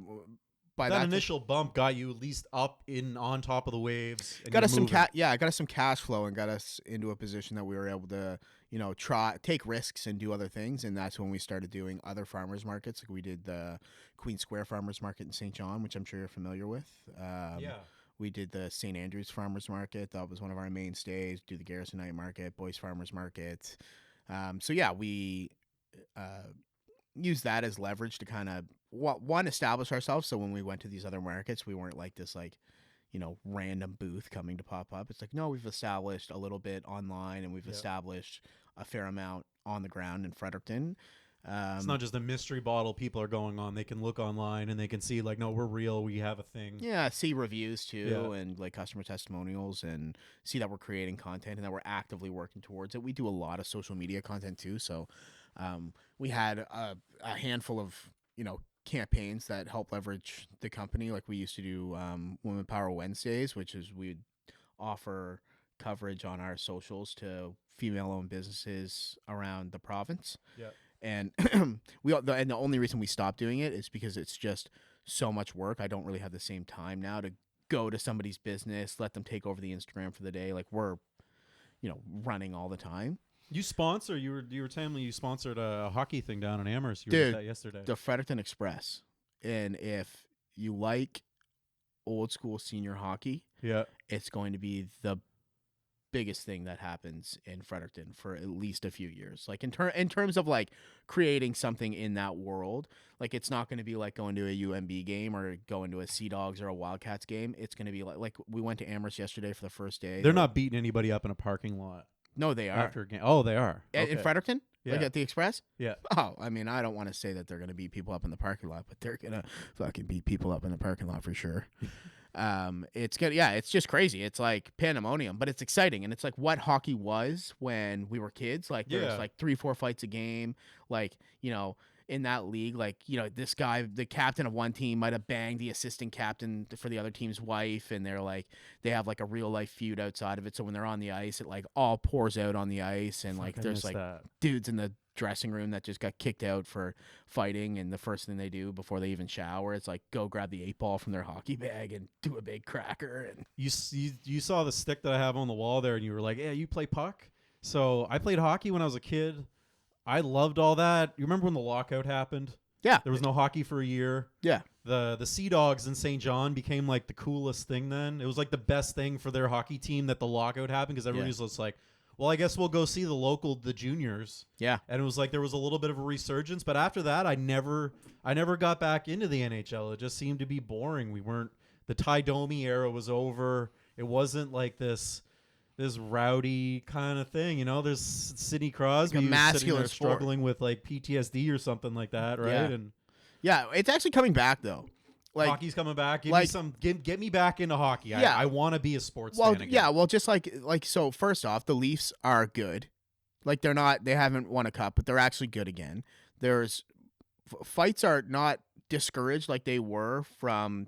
by that initial bump got you at least up on top of the waves. Got us some cash flow and got us into a position that we were able to, take risks and do other things. And that's when we started doing other farmers markets. Like we did the Queen Square Farmers Market in St. John, which I'm sure you're familiar with. We did the St. Andrews Farmers Market. That was one of our mainstays. Do the Garrison Night Market, Boyce Farmers Market. So yeah, we use that as leverage to kind of establish ourselves. So when we went to these other markets, we weren't like this random booth coming to pop up. It's like, no, we've established a little bit online and we've established a fair amount on the ground in Fredericton. It's not just a mystery bottle people are going on. They can look online and they can see like, no, we're real. We have a thing. Yeah, see reviews too, and like customer testimonials, and see that we're creating content and that we're actively working towards it. We do a lot of social media content too. So we had a handful of, campaigns that help leverage the company. Like we used to do Women Power Wednesdays, which is we'd offer coverage on our socials to female-owned businesses around the province. Yeah. And the only reason we stopped doing it is because it's just so much work. I don't really have the same time now to go to somebody's business, let them take over the Instagram for the day. Like we're, running all the time. You were telling me you sponsored a hockey thing down in Amherst. You Dude, were at that yesterday. The Fredericton Express. And if you like old school senior hockey, it's going to be the biggest thing that happens in Fredericton for at least a few years. Like in terms of like creating something in that world, like it's not going to be like going to a UMB game or going to a Sea Dogs or a Wildcats game. It's going to be like we went to Amherst yesterday for the first day. They're not beating anybody up in a parking lot. No, they are. After a game. Oh, they are. Okay. In Fredericton? Yeah. Like at the Express? Yeah. Oh, I mean, I don't want to say that they're going to beat people up in the parking lot, but they're going to fucking beat people up in the parking lot for sure. It's good. Yeah, it's just crazy. It's like pandemonium, but it's exciting. And it's like what hockey was when we were kids. Like there's like 3-4 fights a game. Like, in that league, like, this guy, the captain of one team might have banged the assistant captain for the other team's wife, and they have like a real life feud outside of it. So when they're on the ice, it like all pours out on the ice, and like there's like dudes in the dressing room that just got kicked out for fighting, and the first thing they do before they even shower is like go grab the 8-ball from their hockey bag and do a big cracker. And you saw the stick that I have on the wall there, and you were like, yeah, you play puck? So I played hockey when I was a kid. I loved all that. You remember when the lockout happened? Yeah. There was no hockey for a year. Yeah. The Sea Dogs in St. John became like the coolest thing then. It was like the best thing for their hockey team that the lockout happened, because everybody was just like, well, I guess we'll go see the juniors. Yeah. And it was like there was a little bit of a resurgence. But after that, I never got back into the NHL. It just seemed to be boring. The Ty Domi era was over. It wasn't like this rowdy kind of thing, you know. There's Sidney Crosby Like a who's sitting masculine there sport. struggling with like PTSD or something like that, right? Yeah. And Yeah, it's actually coming back though. Like, hockey's coming back. Give like- me some. Get me back into hockey. Yeah. I want to be a sports well, fan again. yeah, well, just like so. First off, the Leafs are good. Like they haven't won a cup, but they're actually good again. There's fights are not discouraged like they were from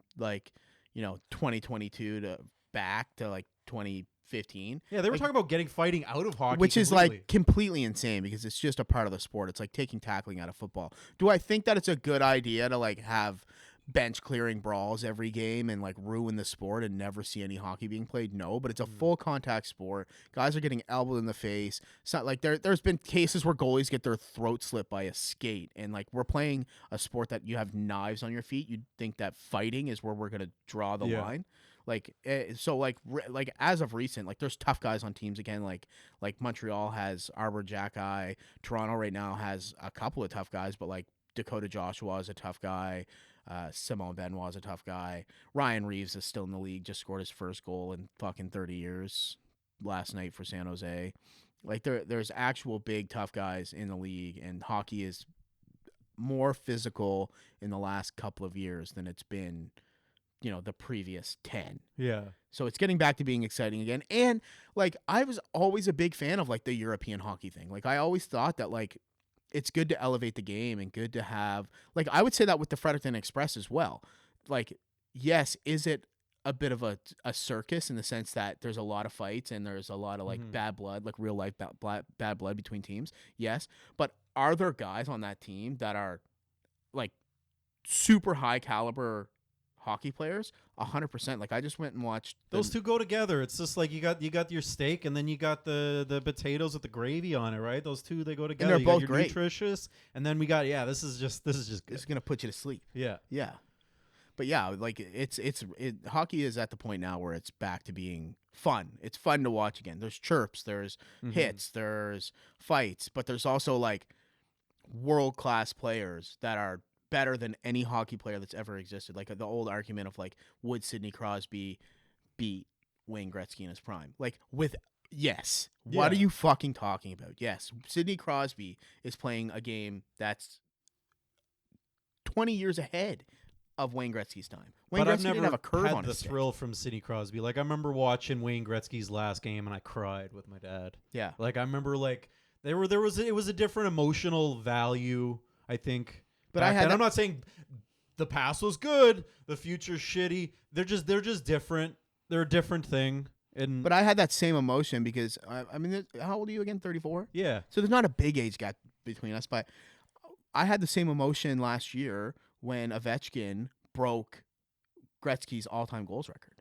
2022 to back to like 2015. Yeah, they were Like, talking about getting fighting out of hockey, which is completely. like completely insane because it's just a part of the sport. It's like taking tackling out of football. Do I think that it's a good idea to like have bench clearing brawls every game and like ruin the sport and never see any hockey being played? No, but it's a full contact sport. Guys are getting elbowed in the face. It's not like there's been cases where goalies get their throat slit by a skate, and like we're playing a sport that you have knives on your feet. You'd think that fighting is where we're gonna draw the line. Like like as of recent, like there's tough guys on teams again. Like Montreal has Arbor Jackeye. Toronto right now has a couple of tough guys, but like Dakota Joshua is a tough guy. Simone Benoit is a tough guy. Ryan Reeves is still in the league. Just scored his first goal in fucking 30 years last night for San Jose. Like there's actual big tough guys in the league, and hockey is more physical in the last couple of years than it's been, the previous 10. Yeah. So it's getting back to being exciting again. And like I was always a big fan of like the European hockey thing. Like I always thought that like it's good to elevate the game and good to have like I would say that with the Fredericton Express as well. Like, yes, is it a bit of a circus in the sense that there's a lot of fights and there's a lot of like bad blood, like real life bad blood between teams? Yes. But are there guys on that team that are like super high caliber hockey players? 100%. Like I just went and watched Those two go together. It's just like you got your steak and then you got the potatoes with the gravy on it, right? Those two, they go together. they're You both got your great. nutritious, and then we got this is just good. It's gonna put you to sleep. Yeah. Yeah. But yeah, like hockey is at the point now where it's back to being fun. It's fun to watch again. There's chirps, there's hits, there's fights, but there's also like world-class players that are better than any hockey player that's ever existed. Like the old argument of like, would Sidney Crosby beat Wayne Gretzky in his prime? Like yes. What are you fucking talking about? Yes. Sidney Crosby is playing a game that's 20 years ahead of Wayne Gretzky's time. Wayne But Gretzky I've never didn't have a curve had on the his stick. thrill from Sidney Crosby. Like I remember watching Wayne Gretzky's last game and I cried with my dad. Yeah. Like I remember like it was a different emotional value, I think. But back I had then. that- I'm not saying the past was good, the future's shitty. They're just different. They're a different thing. And But I had that same emotion because I mean, how old are you again? 34. yeah. So there's not a big age gap between us, but I had the same emotion last year when Ovechkin broke Gretzky's all-time goals record.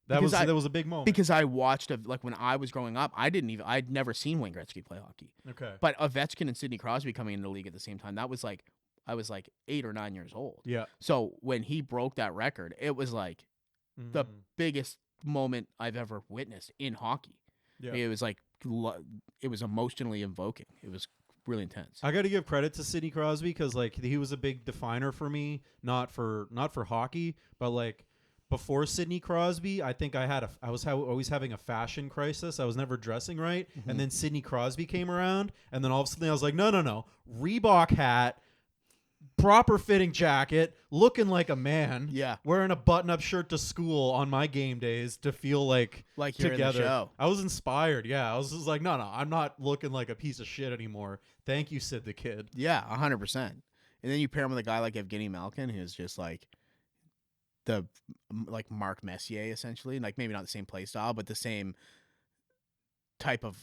That Because was a big moment. Because I watched like when I was growing up, I'd never seen Wayne Gretzky play hockey. Okay. But Ovechkin and Sidney Crosby coming into the league at the same time, that was like I was like 8 or 9 years old. Yeah. So when he broke that record, it was like the biggest moment I've ever witnessed in hockey. Yeah. It was like it was emotionally invoking. It was really intense. I got to give credit to Sidney Crosby because like he was a big definer for me, not for hockey, but like before Sidney Crosby, I think I was always having a fashion crisis. I was never dressing right, and then Sidney Crosby came around, and then all of a sudden I was like, no, Reebok hat, proper fitting jacket, looking like a man, Yeah. wearing a button-up shirt to school on my game days to feel like You're together. in the show. I was inspired. Yeah, I was just like, no, I'm not looking like a piece of shit anymore. Thank you, Sid the Kid. Yeah, 100%. And then you pair him with a guy like Evgeny Malkin, who's just like the like Mark Messier essentially, like maybe not the same play style, but the same type of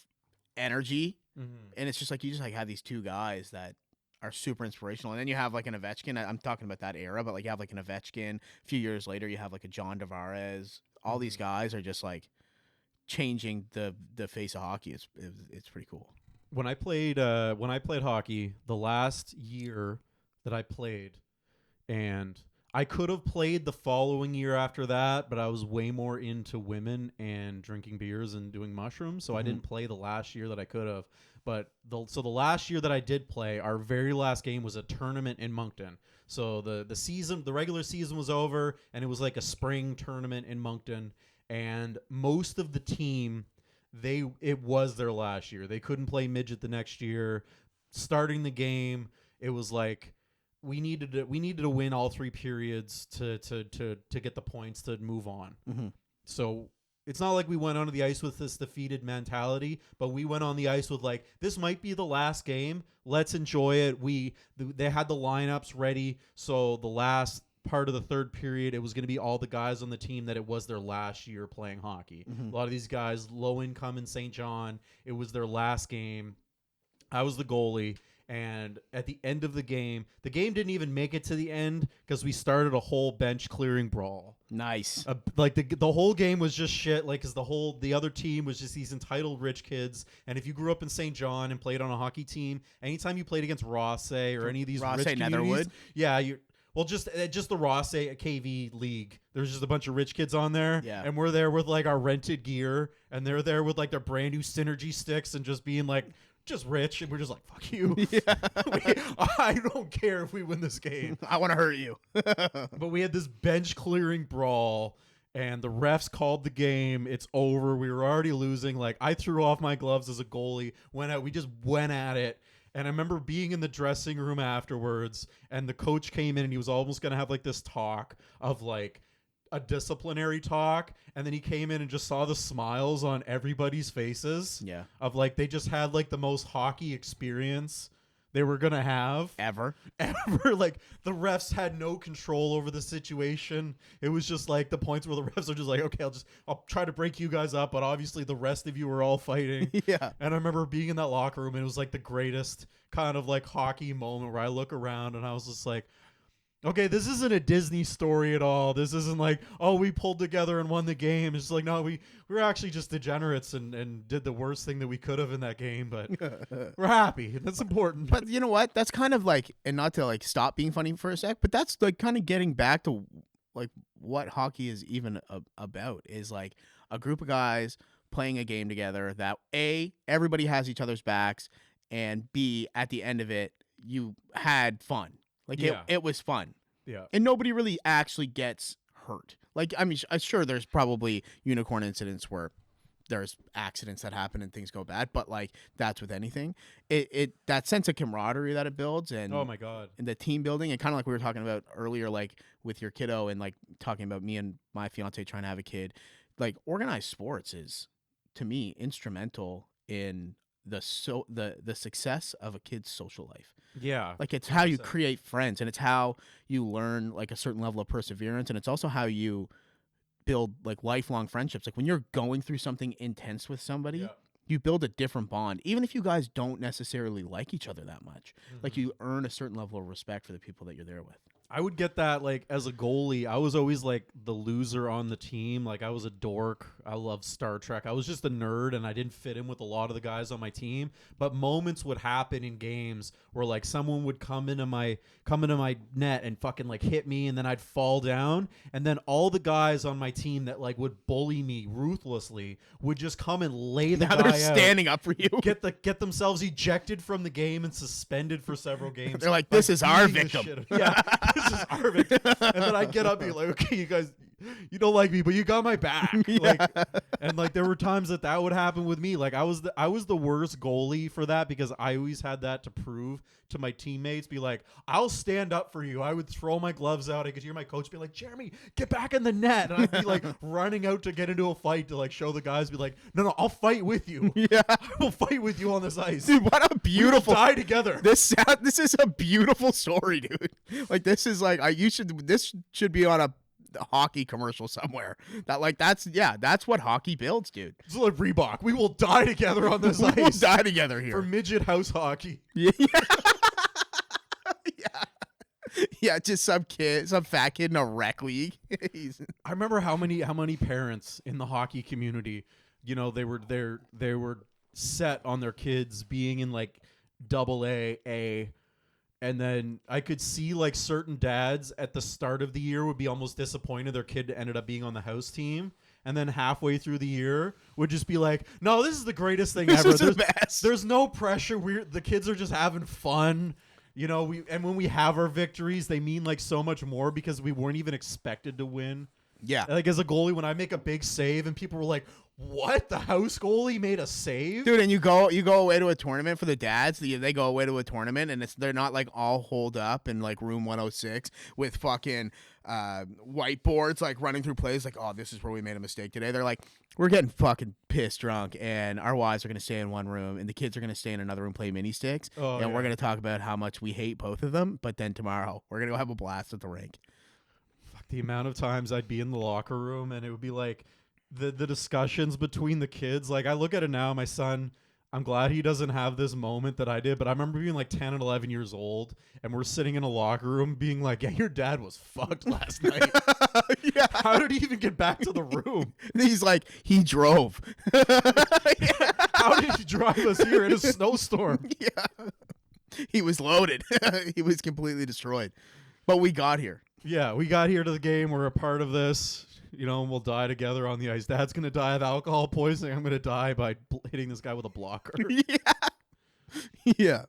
energy. And it's just like you just like have these two guys that are super inspirational. And then you have like an Ovechkin. I'm talking about that era, but like you have like an Ovechkin. A few years later, you have like a John Tavares. All these guys are just like changing the face of hockey. It's pretty cool. When I played hockey, the last year that I played, and I could have played the following year after that, but I was way more into women and drinking beers and doing mushrooms, so I didn't play the last year that I could have. But the last year that I did play, our very last game was a tournament in Moncton. So the regular season was over, and it was like a spring tournament in Moncton, and most of the team, it was their last year. They couldn't play midget the next year. Starting the game, it was like we needed to win all 3 periods to get the points to move on. Mm-hmm. So it's not like we went onto the ice with this defeated mentality, but we went on the ice with like, this might be the last game. Let's enjoy it. They had the lineups ready, so the last part of the third period, it was going to be all the guys on the team that it was their last year playing hockey. Mm-hmm. A lot of these guys, low income in St. John, it was their last game. I was the goalie. And at the end of the game didn't even make it to the end because we started a whole bench clearing brawl. Nice. Like the whole game was just shit. Like, because the other team was just these entitled rich kids. And if you grew up in St. John and played on a hockey team, anytime you played against Rossay or any of these Rossay, rich Netherwood? communities, yeah, just the Rossay KV league. There's just a bunch of rich kids on there, Yeah. and we're there with like our rented gear, and they're there with like their brand new Synergy sticks and just being like. Just rich, and we're just like, fuck you. Yeah. I don't care if we win this game. I want to hurt you. But we had this bench clearing brawl, and the refs called the game. It's over. We were already losing. Like, I threw off my gloves as a goalie. We just went at it. And I remember being in the dressing room afterwards, and the coach came in, and he was almost going to have like this talk of like, a disciplinary talk, and then he came in and just saw the smiles on everybody's faces. Yeah. Of like, they just had like the most hockey experience they were gonna have Ever. Like, the refs had no control over the situation. It was just like the points where the refs are just like, okay, I'll try to break you guys up, but obviously the rest of you are all fighting. Yeah. And I remember being in that locker room, and it was like the greatest kind of like hockey moment where I look around and I was just like, okay, this isn't a Disney story at all. This isn't like, oh, we pulled together and won the game. It's like, no, we were actually just degenerates and did the worst thing that we could have in that game, but we're happy. That's important. But you know what? That's kind of like, and not to like stop being funny for a sec, but that's like kind of getting back to like what hockey is even about, is like a group of guys playing a game together that A, everybody has each other's backs, and B, at the end of it, you had fun. Like, Yeah. it was fun. Yeah. And nobody really actually gets hurt. Like, I mean, I'm sure there's probably unicorn incidents where there's accidents that happen and things go bad, but like, that's with anything. That sense of camaraderie that it builds, and Oh my God. and the team building, and kind of like we were talking about earlier, like with your kiddo, and like talking about me and my fiance trying to have a kid, like organized sports is, to me, instrumental in the success of a kid's social life. Yeah. Like, it's how you 100%. create friends, and it's how you learn like a certain level of perseverance, and it's also how you build like lifelong friendships. Like, when you're going through something intense with somebody, Yeah. you build a different bond, even if you guys don't necessarily like each other that much. Like, Mhm. you earn a certain level of respect for the people that you're there with. I would get that, like, as a goalie. I was always like the loser on the team. Like, I was a dork. I loved Star Trek. I was just a nerd, and I didn't fit in with a lot of the guys on my team. But moments would happen in games where like someone would come into my net and fucking like hit me, and then I'd fall down, and then all the guys on my team that like would bully me ruthlessly would just come and lay the Now guy they're out, standing up for you. get themselves ejected from the game and suspended for several games. They're like, this is our beating the victim. shit out- Yeah, this is our victim. And then I get up and be like, okay, you guys, you don't like me, but you got my back. Like, and like, there were times that would happen with me. Like, I was the worst goalie for that, because I always had that to prove to my teammates. Be like, I'll stand up for you. I would throw my gloves out. I could hear my coach be like, Jeremy, get back in the net. And I'd be like running out to get into a fight to like show the guys, be like, no, I'll fight with you. Yeah. I will fight with you on this ice. Dude, what a beautiful We will die together. This is a beautiful story, dude. Like, this is like, this should be on a hockey commercial somewhere. That's what hockey builds, dude. It's like Reebok. We will die together on this We will ice die together for here. midget house hockey. Yeah. Yeah, just some fat kid in a rec league. I remember how many parents in the hockey community, you know, they were set on their kids being in like AA, And then I could see like certain dads at the start of the year would be almost disappointed their kid ended up being on the house team. And then halfway through the year would just be like, no, this is the greatest thing ever. There's no pressure. The kids are just having fun. You know, and when we have our victories, they mean like so much more because we weren't even expected to win. Yeah. Like as a goalie, when I make a big save and people were like, what? The house goalie made a save? Dude, and you go away to a tournament for the dads. They go away to a tournament, and they're not like all holed up in like room 106 with fucking whiteboards like running through plays like, oh, this is where we made a mistake today. They're like, we're getting fucking pissed drunk, and our wives are going to stay in one room, and the kids are going to stay in another room playing mini sticks, and we're going to talk about how much we hate both of them, but then tomorrow we're going to go have a blast at the rink. Fuck, the amount of times I'd be in the locker room, and it would be like, the discussions between the kids, like I look at it now, my son, I'm glad he doesn't have this moment that I did, but I remember being like 10 and 11 years old, and we're sitting in a locker room being like, yeah, your dad was fucked last night. Yeah. How did he even get back to the room? And he's like, he drove. How did he drive us here in a snowstorm? Yeah. He was loaded. He was completely destroyed. But we got here. Yeah, we got here to the game. We're a part of this. You know, and we'll die together on the ice. Dad's going to die of alcohol poisoning. I'm going to die by hitting this guy with a blocker. Yeah. Yeah.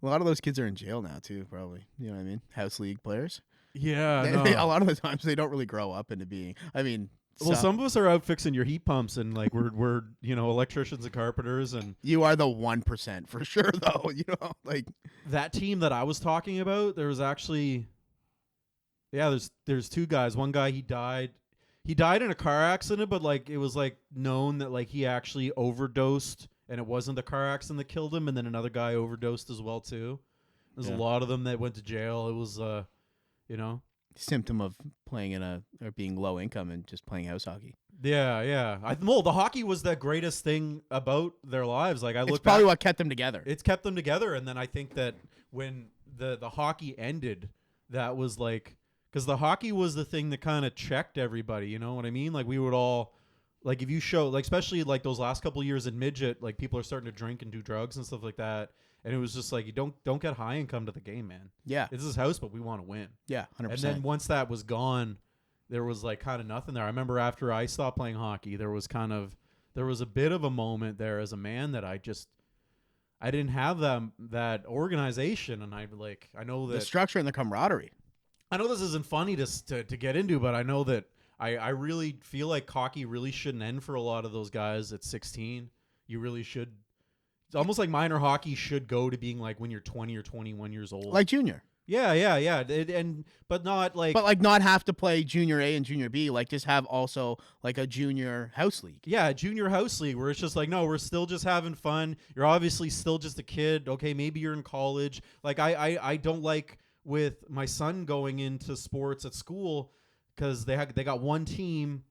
A lot of those kids are in jail now, too, probably. You know what I mean? House league players. Yeah. A lot of the times they don't really grow up into being, I mean. Well, some of us are out fixing your heat pumps, and like we're you know, electricians and carpenters, and you are the 1% for sure, though. You know, like that team that I was talking about. There was actually, yeah, there's two guys. One guy, he died. He died in a car accident, but like it was like known that like he actually overdosed, and it wasn't the car accident that killed him. And then another guy overdosed as well too. There's a lot of them that went to jail. It was, you know, symptom of playing or being low income and just playing house hockey. Yeah. The hockey was the greatest thing about their lives. Like it's probably what kept them together. It's kept them together, and then I think that when the hockey ended, that was like. Because the hockey was the thing that kind of checked everybody, you know what I mean? Like we would all, like if you show, like especially like those last couple of years in midget, like people are starting to drink and do drugs and stuff like that, and it was just like you don't get high and come to the game, man. Yeah, it's his house, but we want to win. Yeah, 100%. And then once that was gone, there was like kind of nothing there. I remember after I stopped playing hockey, there was a bit of a moment there as a man that I didn't have that organization, and I know that the structure and the camaraderie. I know this isn't funny to get into, but I know that I really feel like hockey really shouldn't end for a lot of those guys at 16. You really should. It's almost like minor hockey should go to being like when you're 20 or 21 years old. Like junior. Yeah. But not have to play junior A and junior B. Like just have also like a junior house league. Yeah, junior house league where it's just like, no, we're still just having fun. You're obviously still just a kid. Okay, maybe you're in college. Like I don't like with my son going into sports at school because they got one team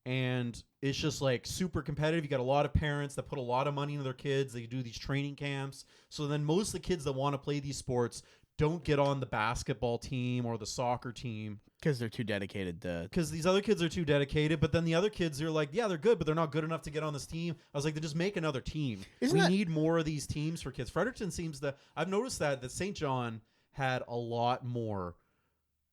and it's just like super competitive. You got a lot of parents that put a lot of money into their kids. They do these training camps. So then most of the kids that want to play these sports don't get on the basketball team or the soccer team. Because they're too dedicated. Because these other kids are too dedicated. But then the other kids are like, yeah, they're good, but they're not good enough to get on this team. I was like, then just make another team. We need more of these teams for kids. Fredericton seems to... I've noticed that St. John had a lot more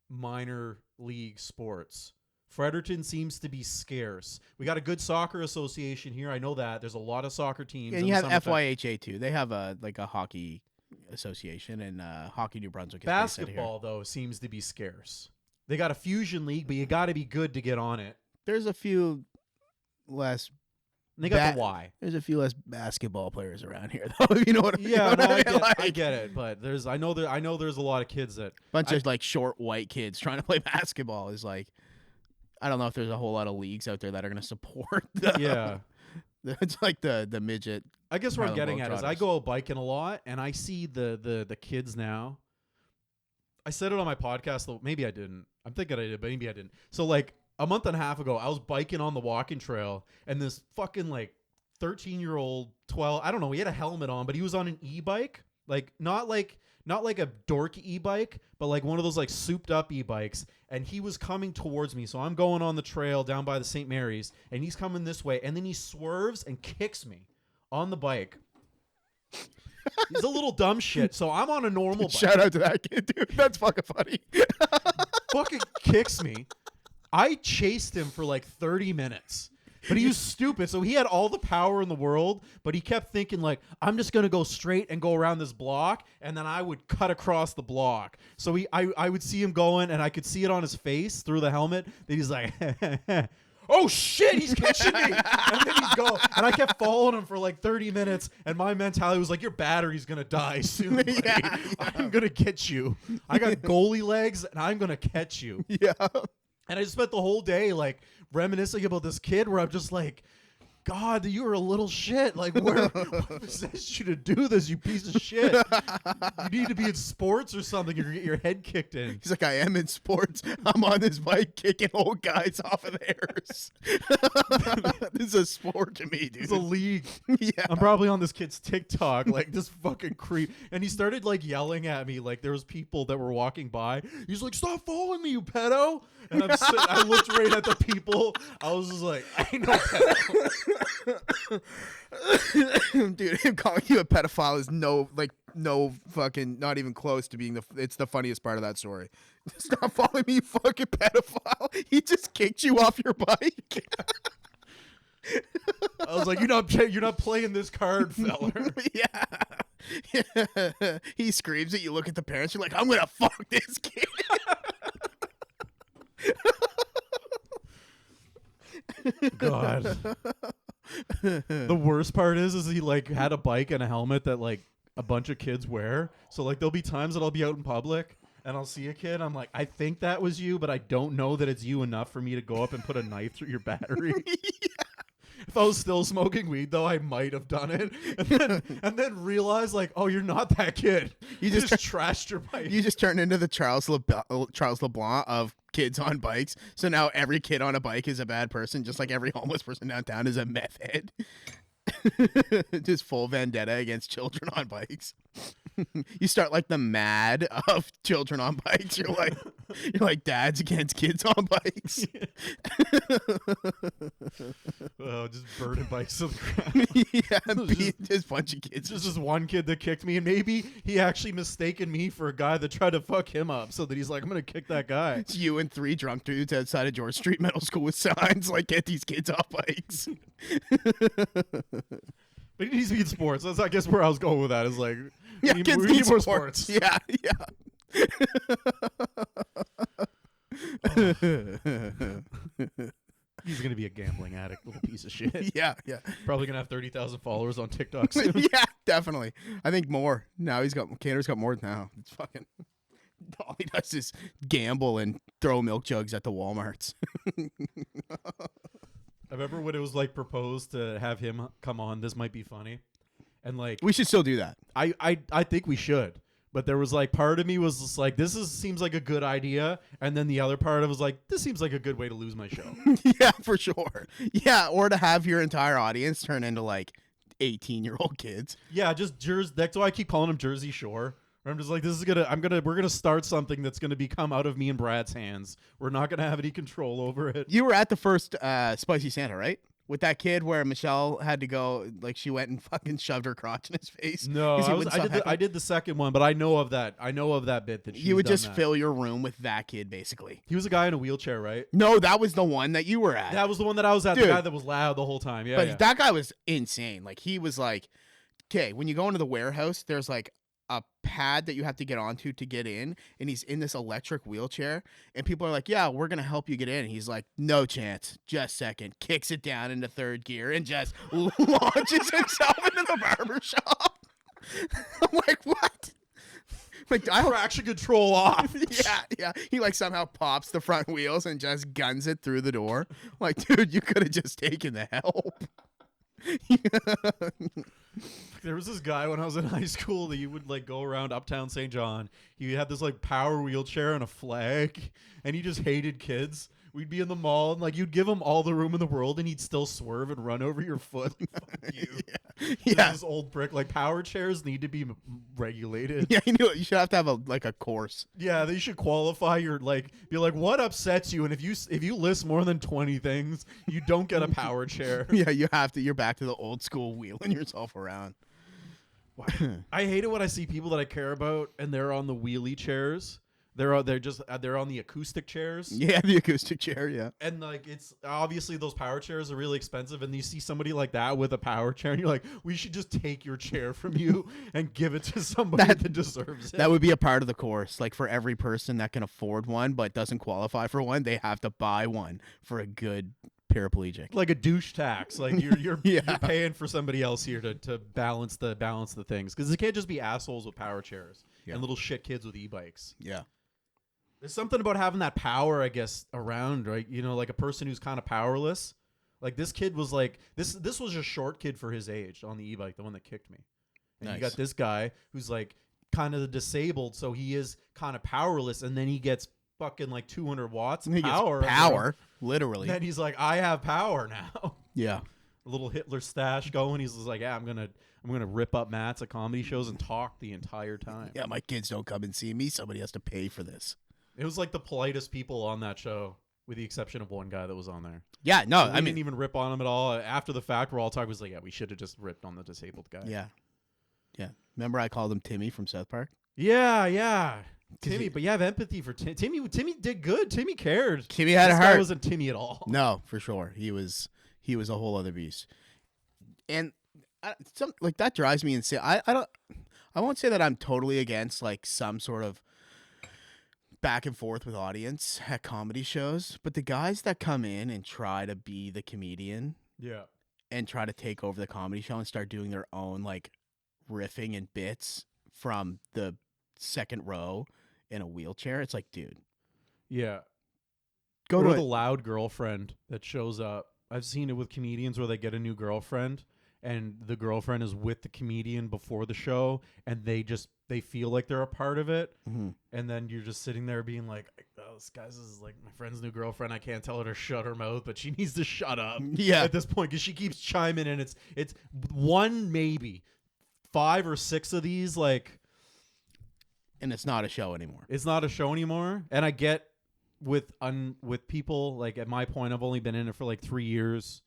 minor league sports. Fredericton seems to be scarce. We got a good soccer association here. I know that. There's a lot of soccer teams. And you have FYHA too. They have a hockey association, and Hockey New Brunswick is basketball though seems to be scarce. They got a fusion league, but you got to be good to get on it. There's a few less. They got the Y. There's a few less basketball players around here, though. You know what I mean? Yeah, I get it. But I know there's a lot of kids that bunch of like short white kids trying to play basketball is like. I don't know if there's a whole lot of leagues out there that are going to support. It's like the midget. I guess what I'm getting at is I go out biking a lot and I see the kids now. I said it on my podcast, though. Maybe I didn't. I'm thinking I did, but maybe I didn't. So like a month and a half ago, I was biking on the walking trail and this fucking like 13-year-old, 12, I don't know, he had a helmet on, but he was on an e-bike. Like not like a dorky e-bike, but like one of those like souped up e-bikes. And he was coming towards me. So I'm going on the trail down by the St. Mary's and he's coming this way. And then he swerves and kicks me on the bike. He's a little dumb shit. So I'm on a normal bike. Shout out to that kid, dude. That's fucking funny. Fucking kicks me. I chased him for like 30 minutes. But he was stupid. So he had all the power in the world, but he kept thinking like, I'm just going to go straight and go around this block, and then I would cut across the block. So I would see him going, and I could see it on his face through the helmet that he's like, oh shit, he's catching me. And then he'd go, and I kept following him for like 30 minutes, and my mentality was like, your battery's going to die soon, buddy. Yeah. I'm going to get you. I got goalie legs, and I'm going to catch you. Yeah. And I just spent the whole day like reminiscing about this kid where I'm just like, God, you were a little shit. Like, what possessed you to do this, you piece of shit? You need to be in sports or something. You're gonna get your head kicked in. He's like, I am in sports. I'm on this bike kicking old guys off of theirs. This is a sport to me, dude. It's a league. Yeah. I'm probably on this kid's TikTok, like this fucking creep. And he started like yelling at me, like there was people that were walking by. He's like, "Stop following me, you pedo!" And I looked right at the people. I was just like, I ain't no pedo. Dude, him calling you a pedophile is no fucking, not even close to being it's the funniest part of that story. Stop following me, you fucking pedophile. He just kicked you off your bike. I was like, you're not playing this card, fella. Yeah. He screams at you, look at the parents, you're like, I'm gonna fuck this kid. God. The worst part is he like had a bike and a helmet that like a bunch of kids wear. So like there'll be times that I'll be out in public and I'll see a kid. I'm like, I think that was you, but I don't know that it's you enough for me to go up and put a knife through your battery. Yeah. If I was still smoking weed, though, I might have done it, and then realize like, oh, you're not that kid. You just trashed your bike. You just turned into the Charles LeBlanc of kids on bikes. So now every kid on a bike is a bad person, just like every homeless person downtown is a meth head. Just full vendetta against children on bikes. You start like the mad of children on bikes. You're like dads against kids on bikes. Oh, just burning bikes to the ground. Yeah, just a bunch of kids. Just this one kid that kicked me, and maybe he actually mistaken me for a guy that tried to fuck him up, so that he's like, I'm gonna kick that guy. It's you and 3 drunk dudes outside of George Street Middle School with signs like, get these kids off bikes. But he needs to be in sports. That's, I guess, where I was going with that. Is like, yeah, we need more sports. Yeah. He's gonna be a gambling addict, little piece of shit. Yeah. Probably gonna have 30,000 followers on TikTok soon. Yeah, definitely. I think more. Now Canada's got more now. It's fucking. All he does is gamble and throw milk jugs at the Walmarts. I remember when it was like proposed to have him come on. This might be funny, and like We should still do that. I think we should. But there was like part of me was just like, seems like a good idea, and then the other part of it was like, this seems like a good way to lose my show. Yeah, for sure. Yeah, or to have your entire audience turn into like 18-year-old kids. Yeah, just Jersey. That's why I keep calling him Jersey Shore. I'm just like, we're gonna start something that's gonna become out of me and Brad's hands. We're not gonna have any control over it. You were at the first Spicy Santa, right? With that kid where Michelle had to go, like she went and fucking shoved her crotch in his face. No, I did the second one, but I know of that. I know of that bit that you would just that. fill your room with that kid, basically. He was a guy in a wheelchair, right? No, that was the one that you were at. That was the one that I was at. Dude. The guy that was loud the whole time. Yeah, but that guy was insane. Like he was like, okay, when you go into the warehouse, there's like a pad that you have to get onto to get in, and he's in this electric wheelchair, and people are like, yeah, we're gonna help you get in. And he's like, no chance, just second, kicks it down into third gear and just launches himself into the barber shop. I'm like, what? Like, traction control off. Yeah. He like somehow pops the front wheels and just guns it through the door. Like, dude, you could have just taken the help. There was this guy when I was in high school that you would like go around Uptown St. John. He had this like power wheelchair and a flag, and he just hated kids. We'd be in the mall and like you'd give him all the room in the world, and he'd still swerve and run over your foot. Fuck you. Yeah. This old brick. Like power chairs need to be regulated. Yeah, you should have to have a course. Yeah, they should qualify your like. Be like, what upsets you? And if you list more than 20 things, you don't get a power chair. Yeah, you have to. You're back to the old school wheeling yourself around. I hate it when I see people that I care about and they're on the wheelie chairs. They're on the acoustic chairs. Yeah, the acoustic chair. Yeah. And like it's obviously those power chairs are really expensive, and you see somebody like that with a power chair, and you're like, we should just take your chair from you and give it to somebody that deserves it. That would be a part of the course. Like for every person that can afford one but doesn't qualify for one, they have to buy one for a good paraplegic. Like a douche tax. Like you're paying for somebody else here to balance the things, because it can't just be assholes with power chairs and little shit kids with e-bikes. Yeah. There's something about having that power, I guess, around, right? You know, like a person who's kind of powerless. Like this kid was like this was a short kid for his age on the e-bike, the one that kicked me. And you got this guy who's like kind of disabled, so he is kind of powerless, and then he gets fucking like 200 watts of power, literally. Then he's like, I have power now. Yeah. A little Hitler stash going. He's like, yeah, I'm gonna rip up mats at comedy shows and talk the entire time. Yeah, my kids don't come and see me. Somebody has to pay for this. It was like the politest people on that show, with the exception of one guy that was on there. Yeah, no, I didn't even rip on him at all. After the fact, we're all talking. Was like, yeah, we should have just ripped on the disabled guy. Yeah, yeah. Remember, I called him Timmy from South Park. Yeah. Timmy, but you have empathy for Timmy. Timmy did good. Timmy cared. Timmy had a heart. This guy wasn't Timmy at all. No, for sure. He was a whole other beast. And like that drives me insane. I won't say that I'm totally against like some sort of back and forth with audience at comedy shows, but the guys that come in and try to be the comedian, and try to take over the comedy show and start doing their own like riffing and bits from the second row in a wheelchair, it's like, dude, go to the loud girlfriend that shows up. I've seen it with comedians where they get a new girlfriend and the girlfriend is with the comedian before the show, and they feel like they're a part of it. Mm-hmm. And then you're just sitting there being like, oh, this is like my friend's new girlfriend. I can't tell her to shut her mouth, but she needs to shut up at this point, because she keeps chiming in. It's one, maybe 5 or 6 of these, like, and it's not a show anymore. It's not a show anymore. And I get with people, like at my point, I've only been in it for like 3 years.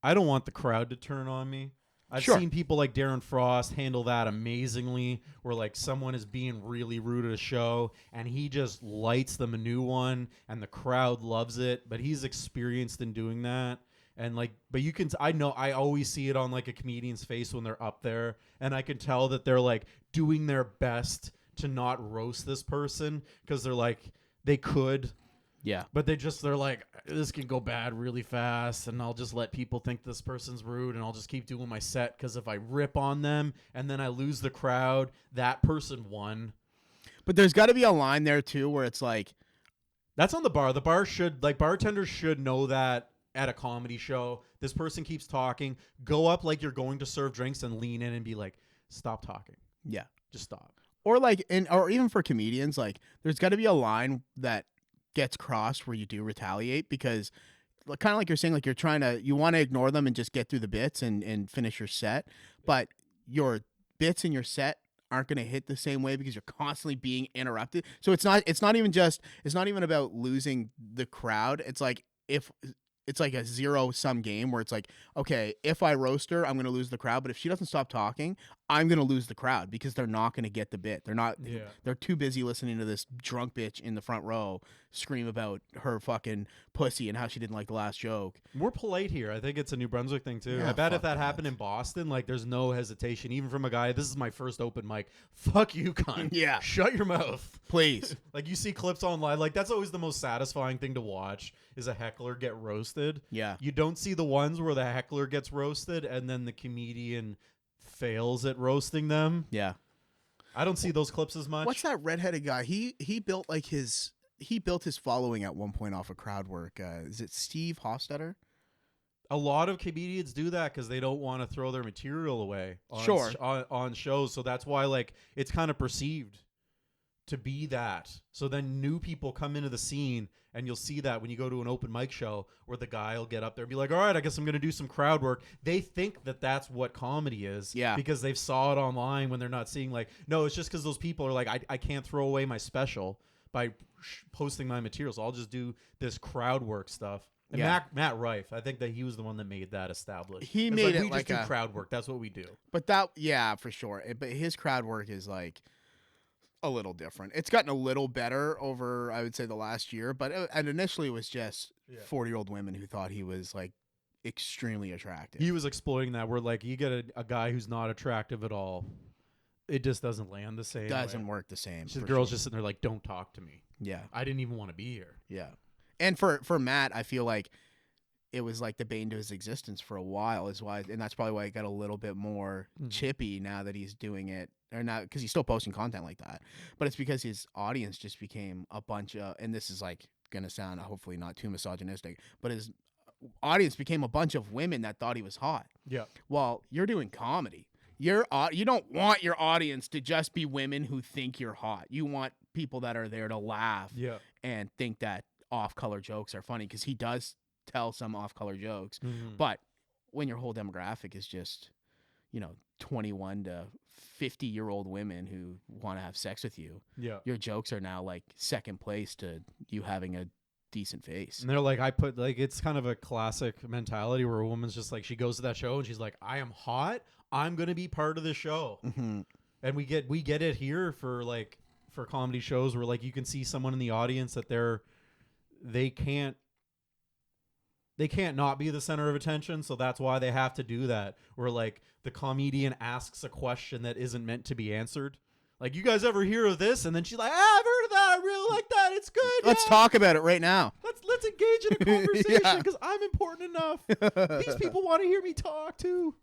I don't want the crowd to turn on me. I've seen people like Darren Frost handle that amazingly, where like someone is being really rude at a show and he just lights them a new one and the crowd loves it, but he's experienced in doing that. And like, but you can, I always see it on like a comedian's face when they're up there, and I can tell that they're like doing their best to not roast this person, because they're like, they could. Yeah. But they're like, this can go bad really fast, and I'll just let people think this person's rude, and I'll just keep doing my set, because if I rip on them and then I lose the crowd, that person won. But there's got to be a line there too where it's like, that's on the bar. The bar should, like, bartenders should know that at a comedy show. This person keeps talking. Go up like you're going to serve drinks and lean in and be like, stop talking. Yeah. Just stop. Or like, or even for comedians, like there's got to be a line that gets crossed where you do retaliate, because kind of like you're saying, like you want to ignore them and just get through the bits and finish your set, but your bits in your set aren't going to hit the same way because you're constantly being interrupted. So it's not even about losing the crowd. It's like, if it's like a zero-sum game where it's like, okay, if I roast her, I'm going to lose the crowd. But if she doesn't stop talking, I'm going to lose the crowd, because they're not going to get the bit. They're too busy listening to this drunk bitch in the front row scream about her fucking pussy and how she didn't like the last joke. We're polite here. I think it's a New Brunswick thing too. Yeah, I bet if that happened in Boston, like, there's no hesitation, even from a guy, this is my first open mic. Fuck you, cunt. Yeah. Shut your mouth. Please. Like, you see clips online, like, that's always the most satisfying thing to watch, is a heckler get roasted. Yeah. You don't see the ones where the heckler gets roasted and then the comedian fails at roasting them. Yeah. I don't see those clips as much. What's that redheaded guy? He built like his following at one point off of crowd work. Is it Steve Hofstetter? A lot of comedians do that because they don't want to throw their material away on shows. So that's why, like, it's kind of perceived to be that. So then new people come into the scene, and you'll see that when you go to an open mic show where the guy will get up there and be like, all right, I guess I'm going to do some crowd work. They think that that's what comedy is, because they've saw it online, when they're not seeing, like, no, it's just because those people are like, I can't throw away my special by posting my materials. I'll just do this crowd work stuff. And Yeah. Matt Rife, I think that he was the one that made that established. He It's made it we like just do crowd work. That's what we do. But that, yeah, for sure. But his crowd work is like a little different. It's gotten a little better over, I would say, the last year. But and initially it was just 40-year-old women who thought he was like extremely attractive. He was exploiting that. Where like you get a guy who's not attractive at all, it just doesn't land the same. Doesn't work the same. The girl's just sitting there like, don't talk to me. Yeah. I didn't even want to be here. Yeah. And for Matt, I feel like it was like the bane to his existence for a while, and that's probably why it got a little bit more chippy now that he's doing it, or not, because he's still posting content like that. But it's because his audience just became a bunch of, and this is like gonna sound hopefully not too misogynistic, but his audience became a bunch of women that thought he was hot. Yeah. Well, you're doing comedy. You don't want your audience to just be women who think you're hot. You want people that are there to laugh and think that off-color jokes are funny, because he does tell some off-color jokes. But when your whole demographic is just, 21 to 50-year-old women who want to have sex with you, your jokes are now like second place to you having a decent face. And they're like, it's kind of a classic mentality where a woman's just like, she goes to that show and she's like, I am hot. I'm going to be part of the show. And we get it here for comedy shows where like you can see someone in the audience that they can't not be the center of attention, so that's why they have to do that. Where like the comedian asks a question that isn't meant to be answered. Like, you guys ever hear of this? And then she's like, I've heard of that. I really like that. It's good. Let's talk about it right now. Let's engage in a conversation because I'm important enough. These people want to hear me talk too.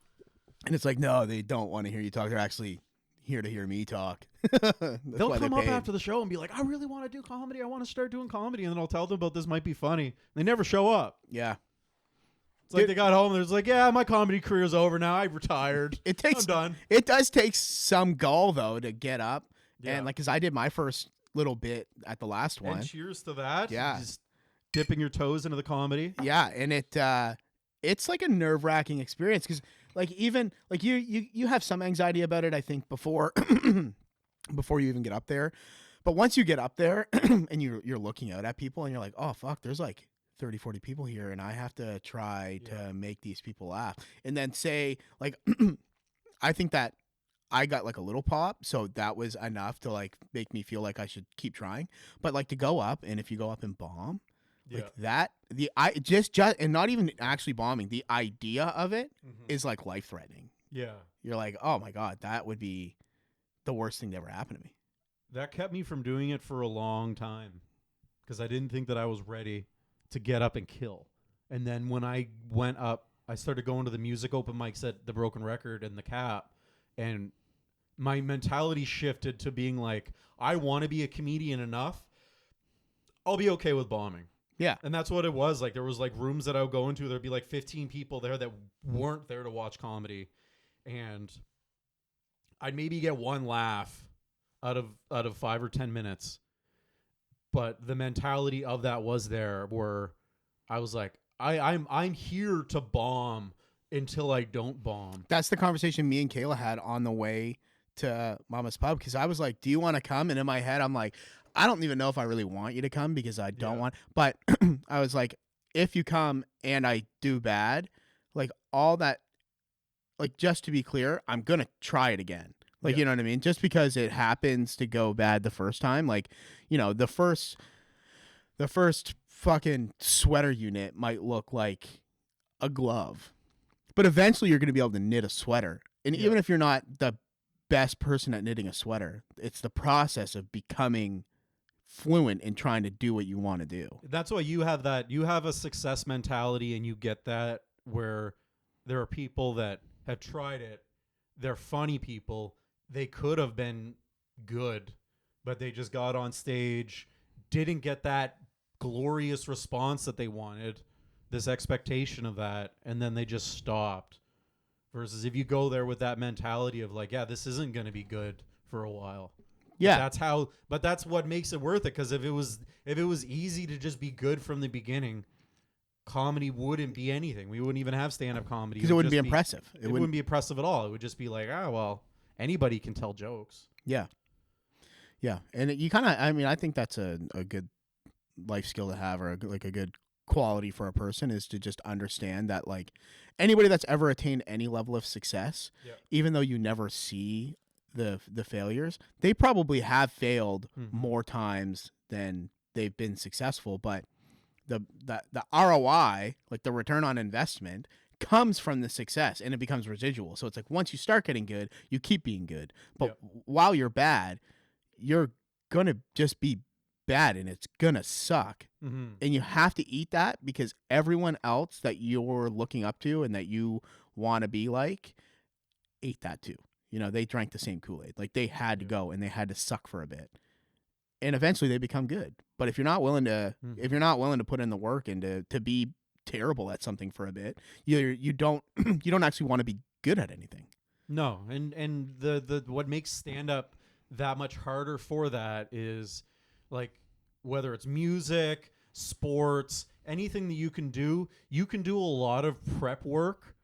And it's like, no, they don't want to hear you talk. They're actually here to hear me talk. They'll come up after the show and be like, I really want to do comedy. I want to start doing comedy. And then I'll tell them about this might be funny. They never show up. Yeah. It's like they got home and they're like, yeah, my comedy career's over now. I've retired. I'm done. It does take some gall, though, to get up. Yeah. And, like, because I did my first little bit at the last one. And cheers to that. Yeah. Just dipping your toes into the comedy. Yeah. And it's like a nerve-wracking experience because, like, even, like, you have some anxiety about it, I think, before before you even get up there. But once you get up there and you're looking out at people and you're like, oh, fuck, there's, like, 30, 40 people here, and I have to try to make these people laugh. And then say, like, I think that I got, like, a little pop, so that was enough to, like, make me feel like I should keep trying. But, like, to go up, and if you go up and bomb, like that, just and not even actually bombing, the idea of it is, like, life-threatening. Yeah. You're like, oh, my God, that would be the worst thing that ever happened to me. That kept me from doing it for a long time because I didn't think that I was ready to get up and kill. And then when I went up, I started going to the music open mics at the Broken Record and the Cap, and my mentality shifted to being like, I want to be a comedian enough. I'll be okay with bombing. Yeah. And that's what it was. Like, there was like rooms that I would go into, there'd be like 15 people there that weren't there to watch comedy, and I'd maybe get one laugh out of 5 or 10 minutes. But the mentality of that was there, where I was like, I'm here to bomb until I don't bomb. That's the conversation me and Kayla had on the way to Mama's Pub, because I was like, do you want to come? And in my head, I'm like, I don't even know if I really want you to come, because I don't want. But I was like, if you come and I do bad, like, all that, like, just to be clear, I'm going to try it again. Like, you know what I mean? Just because it happens to go bad the first time, like, you know, the first fucking sweater unit might look like a glove, but eventually you're going to be able to knit a sweater. And even if you're not the best person at knitting a sweater, it's the process of becoming fluent in trying to do what you want to do. That's why you have that. You have a success mentality, and you get that where there are people that have tried it. They're funny people. They could have been good, but they just got on stage, didn't get that glorious response that they wanted, this expectation of that, and then they just stopped. Versus if you go there with that mentality of like, yeah, this isn't going to be good for a while. Yeah. But that's what makes it worth it. Because if it was easy to just be good from the beginning, comedy wouldn't be anything. We wouldn't even have stand-up comedy. Because it wouldn't be impressive. It wouldn't be impressive at all. It would just be like, well, anybody can tell jokes. Yeah. Yeah. And you kind of, I mean, I think that's a good life skill to have, or a good quality for a person is to just understand that, like, anybody that's ever attained any level of success, Yeah. even though you never see the failures, they probably have failed more times than they've been successful. But the ROI, like the return on investment, comes from the success, and it becomes residual. So it's like once you start getting good, you keep being good. But while you're bad, you're gonna just be bad, and it's gonna suck. And you have to eat that, because everyone else that you're looking up to and that you want to be like ate that too. You know, they drank the same Kool-Aid. Like, they had to go and they had to suck for a bit, and eventually they become good. But if you're not willing to, put in the work and to be terrible at something for a bit, you don't you don't actually want to be good at anything. No, and the what makes stand up that much harder for that is, like, whether it's music, sports, anything that you can do a lot of prep work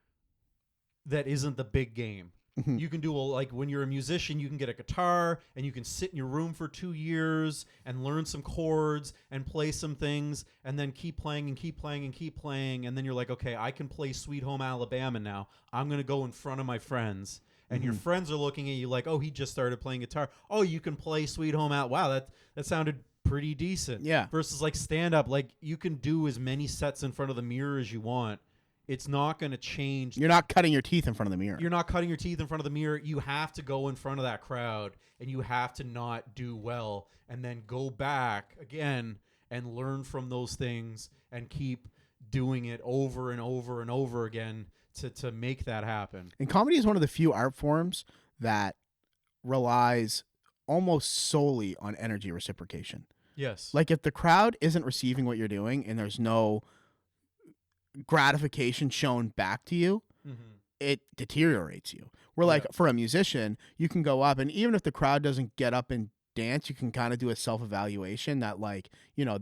that isn't the big game. You can do like when you're a musician, you can get a guitar and you can sit in your room for 2 years and learn some chords and play some things, and then keep playing and keep playing and keep playing. And then you're like, okay, I can play Sweet Home Alabama now. I'm going to go in front of my friends. And your friends are looking at you like, oh, he just started playing guitar. Oh, you can play Sweet Home Out. Wow, that sounded pretty decent. Yeah. Versus like stand up, like you can do as many sets in front of the mirror as you want. It's not going to change. You're not cutting your teeth in front of the mirror. You're not cutting your teeth in front of the mirror. You have to go in front of that crowd, and you have to not do well, and then go back again and learn from those things and keep doing it over and over and over again to make that happen. And comedy is one of the few art forms that relies almost solely on energy reciprocation. Yes. Like, if the crowd isn't receiving what you're doing and there's no gratification shown back to you, it deteriorates you. Where, like, for a musician, you can go up, and even if the crowd doesn't get up and dance, you can kind of do a self-evaluation that, like, you know,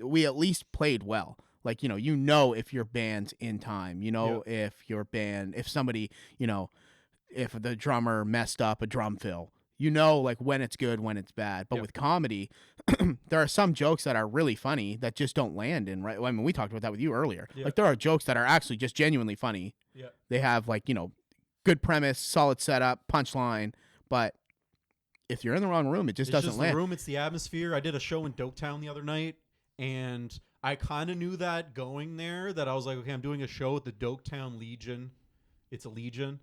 we at least played well. Like, you know if your band's in time, if somebody, if the drummer messed up a drum fill, like when it's good, when it's bad. But with comedy, there are some jokes that are really funny that just don't land in, right? I mean, we talked about that with you earlier. Like, there are jokes that are actually just genuinely funny. Yeah. They have, like, good premise, solid setup, punchline, but if you're in the wrong room, it just doesn't land. It's the room, it's the atmosphere. I did a show in Doketown the other night, and I kind of knew that going there, that I was like, okay, I'm doing a show at the Doketown Legion. It's a Legion.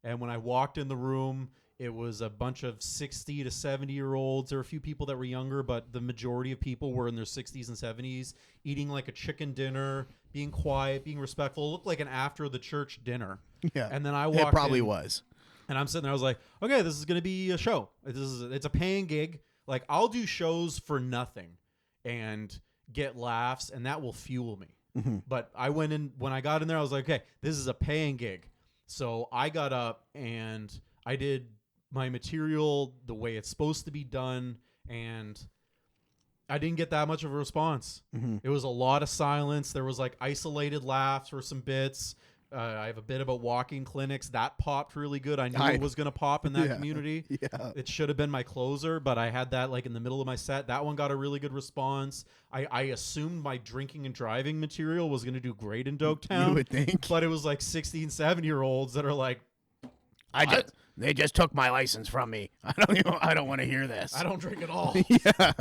And when I walked in the room, it was a bunch of 60 to 70-year-olds. There were a few people that were younger, but the majority of people were in their 60s and 70s, eating like a chicken dinner, being quiet, being respectful. It looked like an after the church dinner. Yeah. And then I walked in. It probably was. And I'm sitting there, I was like, okay, this is going to be a show. It's a paying gig. Like, I'll do shows for nothing and get laughs, and that will fuel me. But when I got in there, I was like, okay, this is a paying gig. So I got up and I did my material the way it's supposed to be done, and I didn't get that much of a response. It was a lot of silence. There was like isolated laughs for some bits. I have a bit about walking clinics. That popped really good. I knew it was going to pop in that community. Yeah. It should have been my closer, but I had that like in the middle of my set. That one got a really good response. I assumed my drinking and driving material was going to do great in Doketown. You would think. But it was like 16, 7-year-olds that are like, they just took my license from me. I don't want to hear this. I don't drink at all. Yeah.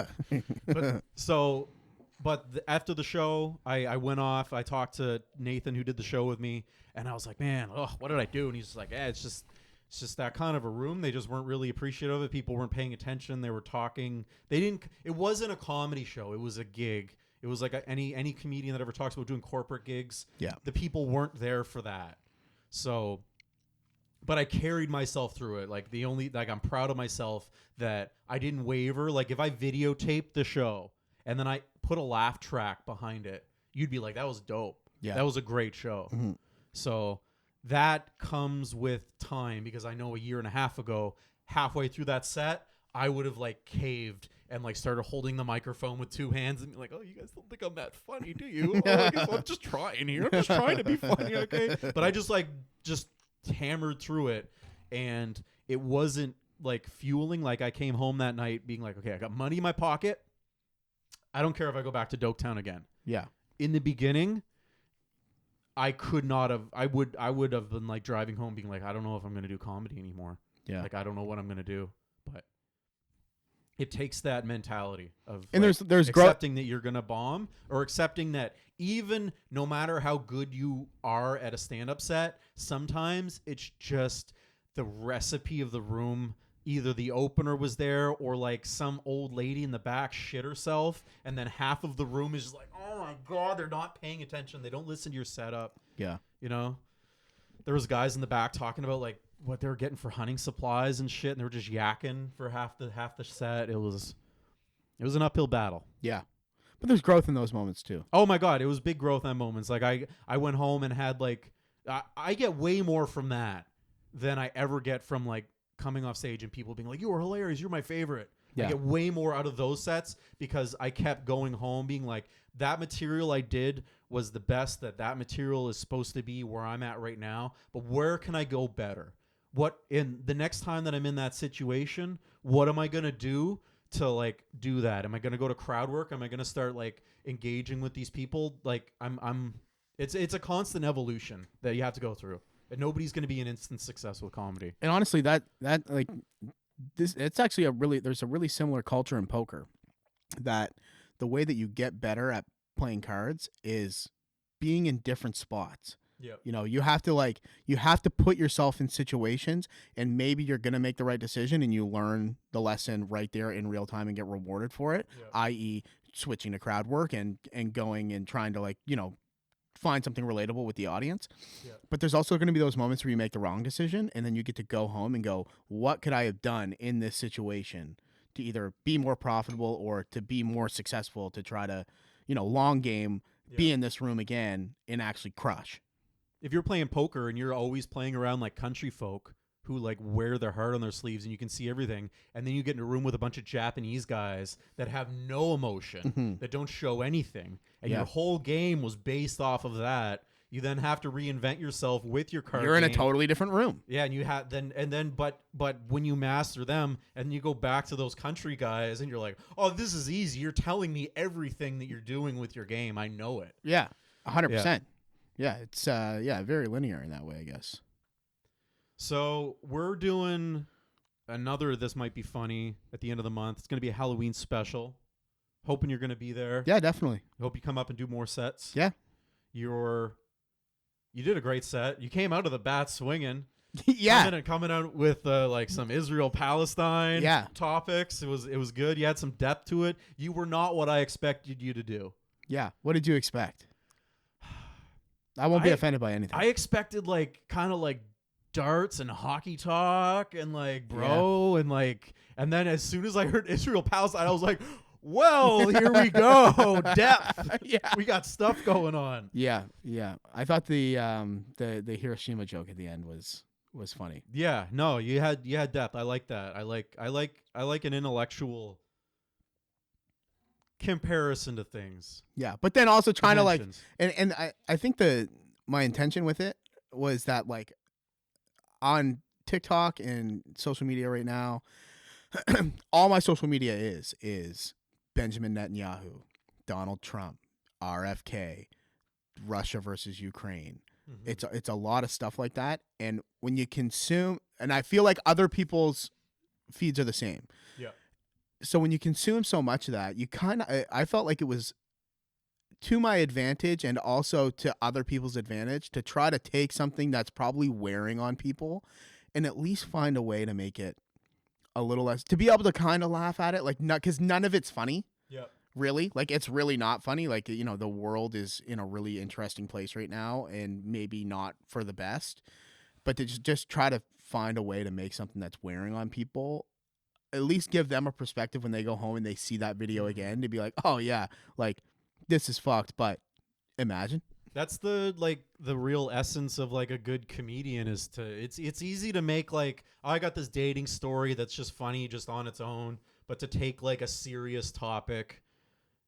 But after the show, I went off. I talked to Nathan, who did the show with me, and I was like, man, what did I do? And he's just like, it's just that kind of a room. They just weren't really appreciative of it. People weren't paying attention. They were talking. It wasn't a comedy show. It was a gig. It was like any comedian that ever talks about doing corporate gigs. Yeah. The people weren't there for that. So, but I carried myself through it. I'm proud of myself that I didn't waver. Like, if I videotaped the show and then I put a laugh track behind it, you'd be like, that was dope. Yeah. That was a great show. So that comes with time, because I know a year and a half ago, halfway through that set, I would have like caved and like started holding the microphone with two hands and be like, oh, you guys don't think I'm that funny, do you? I guess I'm just trying here. I'm just trying to be funny, okay? But I just hammered through it, and it wasn't like fueling. Like, I came home that night being like, okay, I got money in my pocket. I don't care if I go back to Doketown again. Yeah. In the beginning, I could not have. I would have been like driving home, being like, I don't know if I'm going to do comedy anymore. Yeah. Like I don't know what I'm going to do. But it takes that mentality of And like, there's accepting that you're going to bomb, or accepting that even no matter how good you are at a stand-up set, sometimes it's just the recipe of the room. Either the opener was there, or like some old lady in the back shit herself, and then half of the room is just like, oh my God, they're not paying attention. They don't listen to your setup. Yeah. You know, there was guys in the back talking about like what they were getting for hunting supplies and shit, and they were just yakking for half the set. It was an uphill battle. Yeah. But there's growth in those moments too. Oh my God, it was big growth in moments. Like I went home and had like I get way more from that than I ever get from like coming off stage and people being like, you were hilarious, you're my favorite. Yeah. I get way more out of those sets because I kept going home being like, that material I did was the best that material is supposed to be where I'm at right now, but where can I go better? What in the next time that I'm in that situation, what am I going to do to like do that? Am I going to go to crowd work? Am I going to start like engaging with these people? Like it's a constant evolution that you have to go through. And nobody's going to be an instant success with comedy. And honestly, that like this, it's actually there's a really similar culture in poker, that the way that you get better at playing cards is being in different spots. Yeah. You know, you have to put yourself in situations, and maybe you're going to make the right decision and you learn the lesson right there in real time and get rewarded for it, i.e. switching to crowd work and going and trying to like, you know, find something relatable with the audience. Yeah. But there's also going to be those moments where you make the wrong decision, and then you get to go home and go, what could I have done in this situation to either be more profitable or to be more successful, to try to, you know, long game, be in this room again and actually crush. If you're playing poker and you're always playing around like country folk who like wear their heart on their sleeves and you can see everything, and then you get in a room with a bunch of Japanese guys that have no emotion, that don't show anything, and your whole game was based off of that, you then have to reinvent yourself with your card. You're in a totally different room. Yeah, and you have but when you master them and you go back to those country guys and you're like, oh, this is easy. You're telling me everything that you're doing with your game. I know it. Yeah, 100%. Yeah, it's very linear in that way, I guess. So we're doing another This Might Be Funny at the end of the month. It's going to be a Halloween special. Hoping you're going to be there. Yeah, definitely. Hope you come up and do more sets. Yeah. You did a great set. You came out of the bat swinging. Yeah. Coming out with like some Israel-Palestine topics. It was good. You had some depth to it. You were not what I expected you to do. Yeah. What did you expect? I won't be offended by anything. I expected like kind of like darts and hockey talk and like and then as soon as I heard Israel Palestine, I was like, well, here we go. Depth. Yeah. We got stuff going on. Yeah. I thought the Hiroshima joke at the end was funny. Yeah. No, you had depth. I like that. I like an intellectual comparison to things. Yeah, but then also trying to like, and I think my intention with it was that like on TikTok and social media right now, all my social media is Benjamin Netanyahu, Donald Trump, RFK, Russia versus Ukraine. Mm-hmm. It's a lot of stuff like that, and when you consume, and I feel like other people's feeds are the same. Yeah. So when you consume so much of that, you I felt like it was to my advantage and also to other people's advantage to try to take something that's probably wearing on people and at least find a way to make it a little less, to be able to kind of laugh at it, like not, because none of it's funny. Yeah. Really, like it's really not funny. Like, you know, the world is in a really interesting place right now, and maybe not for the best, but to just try to find a way to make something that's wearing on people, at least give them a perspective when they go home and they see that video again, to be like, oh yeah, like this is fucked, but imagine. That's the real essence of like a good comedian is to, it's easy to make like, oh, I got this dating story that's just funny just on its own, but to take like a serious topic,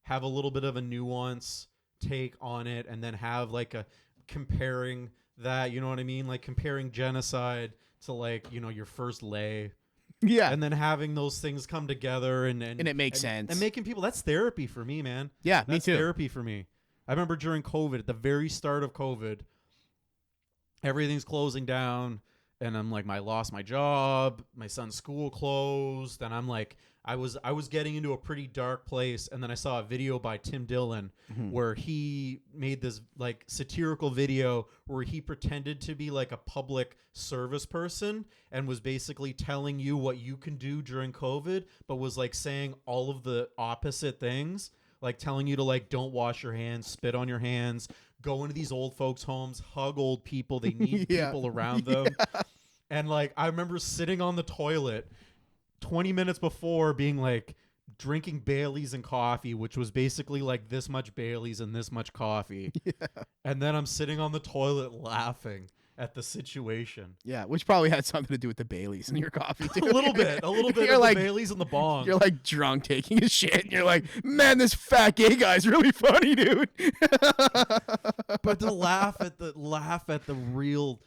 have a little bit of a nuance take on it, and then have like a comparing that, you know what I mean? Like comparing genocide to like, you know, your first lay. Yeah. And then having those things come together and it makes sense. And making people, that's therapy for me, man. Yeah, That's me too. therapy for me. I remember during COVID, at the very start of COVID, everything's closing down, and I'm like, I lost my job, my son's school closed, and I'm like, I was getting into a pretty dark place, and then I saw a video by Tim Dillon where he made this like satirical video where he pretended to be like a public service person and was basically telling you what you can do during COVID, but was like saying all of the opposite things, like telling you to like don't wash your hands, spit on your hands, go into these old folks' homes, hug old people. They need people around them. And like I remember sitting on the toilet 20 minutes before being like drinking Baileys and coffee, which was basically like this much Baileys and this much coffee. Yeah. And then I'm sitting on the toilet laughing at the situation. Yeah, which probably had something to do with the Baileys in your coffee too. a little bit You're of like, the Baileys and the bong. You're like drunk taking a shit and you're like, man, this fat gay guy's really funny, dude. But to laugh at the real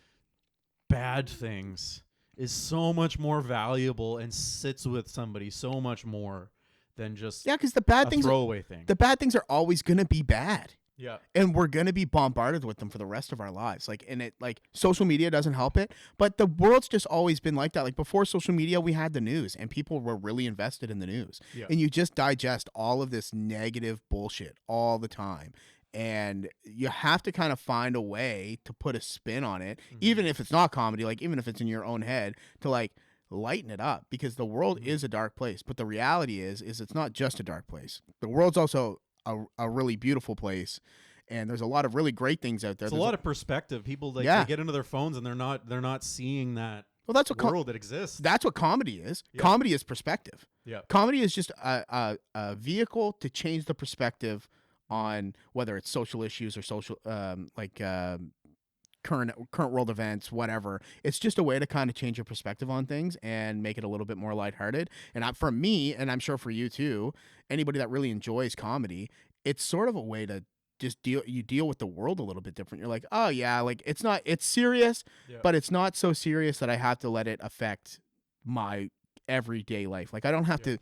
bad things is so much more valuable and sits with somebody so much more than just because the bad things throwaway thing. The bad things are always gonna be bad. Yeah. And we're gonna be bombarded with them for the rest of our lives. Like, and it like social media doesn't help it, but the world's just always been like that. Like before social media, we had the news and people were really invested in the news. Yeah. And you just digest all of this negative bullshit all the time. And you have to kind of find a way to put a spin on it, even if it's not comedy, like even if it's in your own head, to like lighten it up, because the world is a dark place. But the reality is it's not just a dark place. The world's also a really beautiful place, and there's a lot of really great things out there. There's a lot of perspective. People like they get into their phones and they're not seeing that. Well, that's what world that exists. That's what comedy is. Yeah. Comedy is perspective. Yeah, comedy is just a vehicle to change the perspective on whether it's social issues or social current world events, whatever. It's just a way to kind of change your perspective on things and make it a little bit more lighthearted. And for me, and I'm sure for you too, anybody that really enjoys comedy, it's sort of a way to just deal with the world a little bit different. You're like, oh yeah, like it's serious, but it's not so serious that I have to let it affect my everyday life. Like I don't have to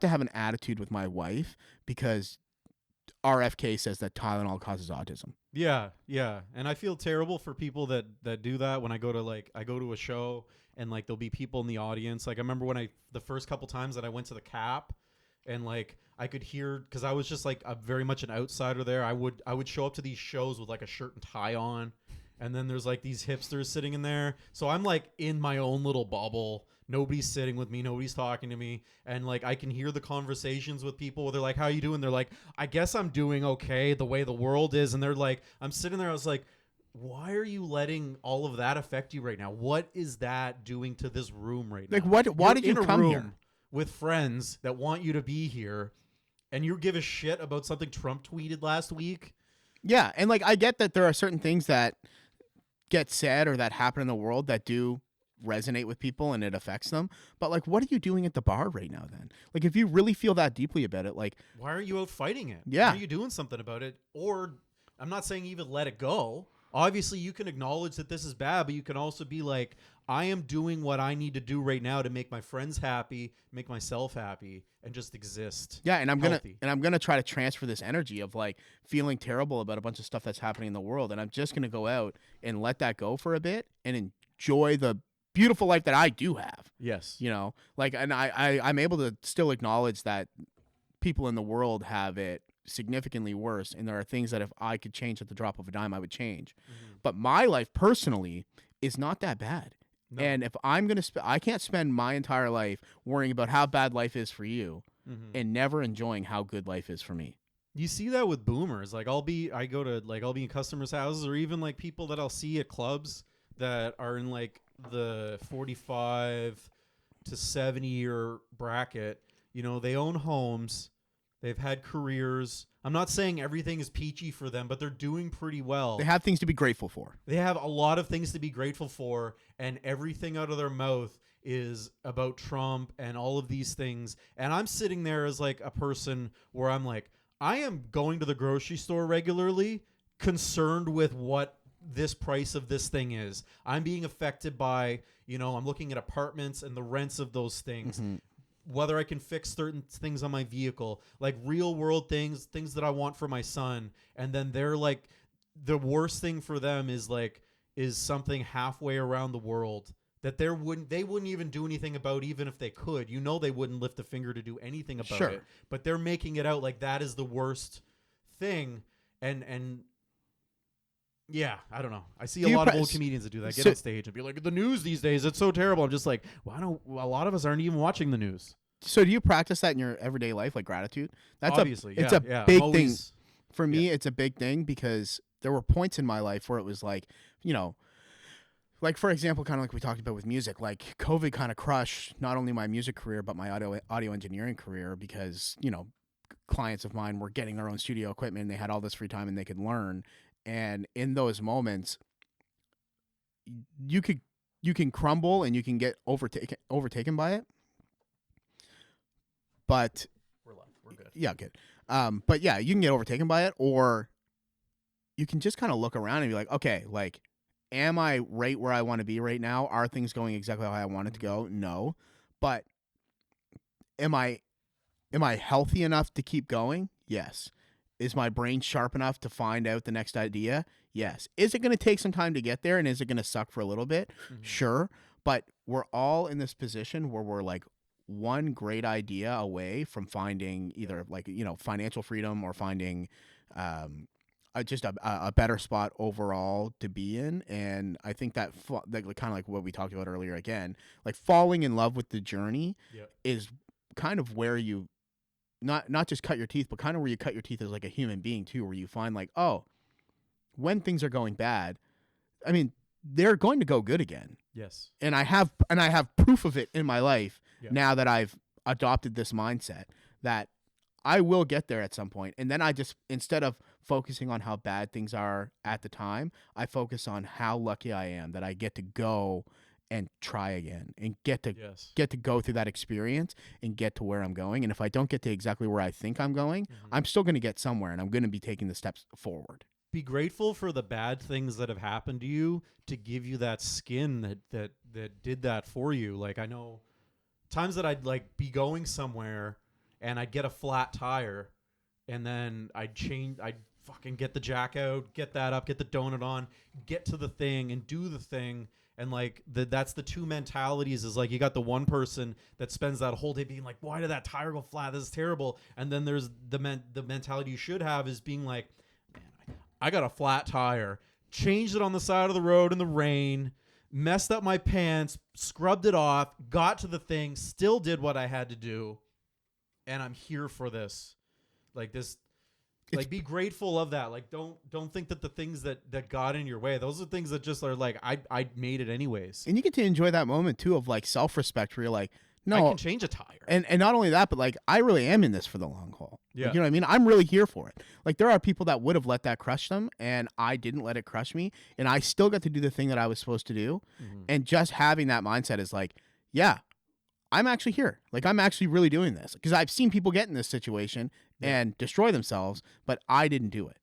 have an attitude with my wife because RFK says that Tylenol causes autism. Yeah, yeah. And I feel terrible for people that do that when I go to a show and like there'll be people in the audience. Like I remember when the first couple times that I went to the Cap and like I could hear, because I was just like very much an outsider there. I would show up to these shows with like a shirt and tie on, and then there's like these hipsters sitting in there. So I'm like in my own little bubble. Nobody's sitting with me. Nobody's talking to me. And like, I can hear the conversations with people where they're like, how you doing? They're like, I guess I'm doing okay the way the world is. And they're like, I'm sitting there. I was like, why are you letting all of that affect you right now? What is that doing to this room right now? Like why did you come here? With friends that want you to be here and you give a shit about something Trump tweeted last week? Yeah. And like, I get that there are certain things that get said or that happen in the world that do resonate with people and it affects them, but like what are you doing at the bar right now then? Like if you really feel that deeply about it, like why aren't you out fighting it? Yeah, why are you doing something about it? Or I'm not saying even let it go. Obviously you can acknowledge that this is bad, but you can also be like, I am doing what I need to do right now to make my friends happy, make myself happy, and just exist. Yeah, and I'm gonna try to transfer this energy of like feeling terrible about a bunch of stuff that's happening in the world, and I'm just gonna go out and let that go for a bit and enjoy the beautiful life that I do have. Yes. You know, like, and I'm able to still acknowledge that people in the world have it significantly worse. And there are things that if I could change at the drop of a dime, I would change. Mm-hmm. But my life personally is not that bad. No. And if I'm going to I can't spend my entire life worrying about how bad life is for you and never enjoying how good life is for me. You see that with boomers. Like I'll be in customers' houses, or even like people that I'll see at clubs that are in like the 45 to 70 year bracket. You know, they own homes, they've had careers. I'm not saying everything is peachy for them, but they're doing pretty well. They have things to be grateful for. They have a lot of things to be grateful for, and everything out of their mouth is about Trump and all of these things. And I'm sitting there as like a person where I'm like, I am going to the grocery store regularly, concerned with what this price of this thing is. I'm being affected by, I'm looking at apartments and the rents of those things. Mm-hmm. Whether I can fix certain things on my vehicle, like real world things that I want for my son. And then they're like, the worst thing for them is something halfway around the world that they wouldn't even do anything about, even if they could. They wouldn't lift a finger to do anything about it. But they're making it out like that is the worst thing. And yeah, I don't know. I see a lot of old comedians that do that. Get on stage and be like, the news these days, it's so terrible. I'm just like, well, a lot of us aren't even watching the news. So do you practice that in your everyday life, like gratitude? That's obviously, it's a big thing. For me, it's a big thing because there were points in my life where it was like, like, for example, kind of like we talked about with music, like COVID kind of crushed not only my music career, but my audio engineering career because, clients of mine were getting their own studio equipment and they had all this free time and they could learn. And in those moments, you can crumble and you can get overtaken by it. But we're good. Yeah, good. But yeah, you can get overtaken by it, or you can just kind of look around and be like, okay, like, am I right where I want to be right now? Are things going exactly how I want it to go? No. But am I healthy enough to keep going? Yes. Is my brain sharp enough to find out the next idea? Yes. Is it going to take some time to get there, and is it going to suck for a little bit? Mm-hmm. Sure. But we're all in this position where we're like one great idea away from finding either financial freedom or finding just a better spot overall to be in. And I think that kind of like what we talked about earlier, again, like falling in love with the journey is kind of where you not just cut your teeth, but kind of where you cut your teeth as like a human being too, where you find like, oh, when things are going bad, I mean, they're going to go good again. Yes. And I have proof of it in my life now that I've adopted this mindset that I will get there at some point. And then I just, instead of focusing on how bad things are at the time, I focus on how lucky I am that I get to go and try again and get to go through that experience and get to where I'm going. And if I don't get to exactly where I think I'm going, I'm still going to get somewhere and I'm going to be taking the steps forward. Be grateful for the bad things that have happened to you to give you that skin that did that for you. Like, I know times that I'd like be going somewhere and I'd get a flat tire and then I'd fucking get the jack out, get that up, get the donut on, get to the thing and do the thing. And like that's the two mentalities, is like you got the one person that spends that whole day being like, why did that tire go flat? This is terrible. And then there's the mentality you should have is being like, man, I got a flat tire, changed it on the side of the road in the rain, messed up my pants, scrubbed it off, got to the thing, still did what I had to do. And I'm here for this. Like this, like be grateful of that. Like don't think that the things that got in your way, those are things that just are like, I made it anyways. And you get to enjoy that moment too of like self-respect where you're like, no, I can change a tire. And not only that, but like I really am in this for the long haul. Yeah. Like, you know what I mean? I'm really here for it. Like there are people that would have let that crush them and I didn't let it crush me. And I still got to do the thing that I was supposed to do. Mm-hmm. And just having that mindset is like, yeah, I'm actually here. Like I'm actually really doing this. Because I've seen people get in this situation and destroy themselves, but I didn't do it.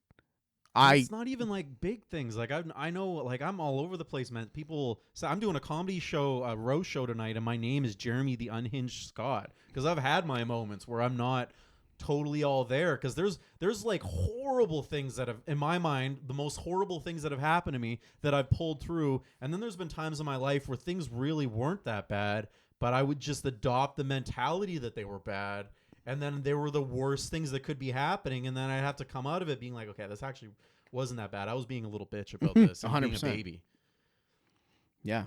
It's not even like big things. Like I know, like I'm all over the place, man. People say I'm doing a comedy show, a roast show tonight, and my name is Jeremy the Unhinged Scott, because I've had my moments where I'm not totally all there. Because there's like horrible things that have, in my mind, the most horrible things that have happened to me that I've pulled through, and then there's been times in my life where things really weren't that bad, but I would just adopt the mentality that they were bad. And then they were the worst things that could be happening. And then I'd have to come out of it being like, okay, this actually wasn't that bad. I was being a little bitch about this. 100%. Being a baby. Yeah.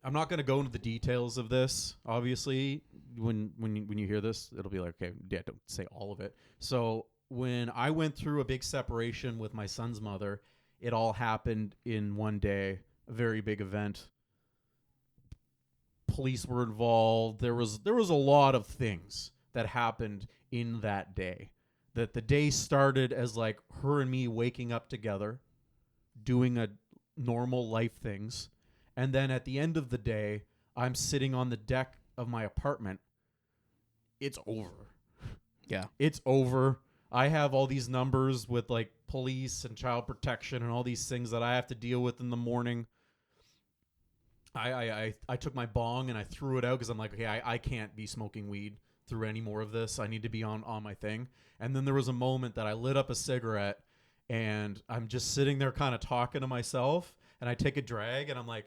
I'm not going to go into the details of this. Obviously, when you hear this, it'll be like, okay, yeah, don't say all of it. So when I went through a big separation with my son's mother, it all happened in one day, a very big event. Police were involved. There was a lot of things that happened in that day. That the day started as like her and me waking up together, doing a normal life things, and then at the end of the day, I'm sitting on the deck of my apartment. It's over. Yeah. It's over. I have all these numbers with like police and child protection and all these things that I have to deal with in the morning. I took my bong and I threw it out because I'm like, okay, I can't be smoking weed through any more of this. I need to be on my thing. And then there was a moment that I lit up a cigarette and I'm just sitting there kind of talking to myself, and I take a drag and I'm like,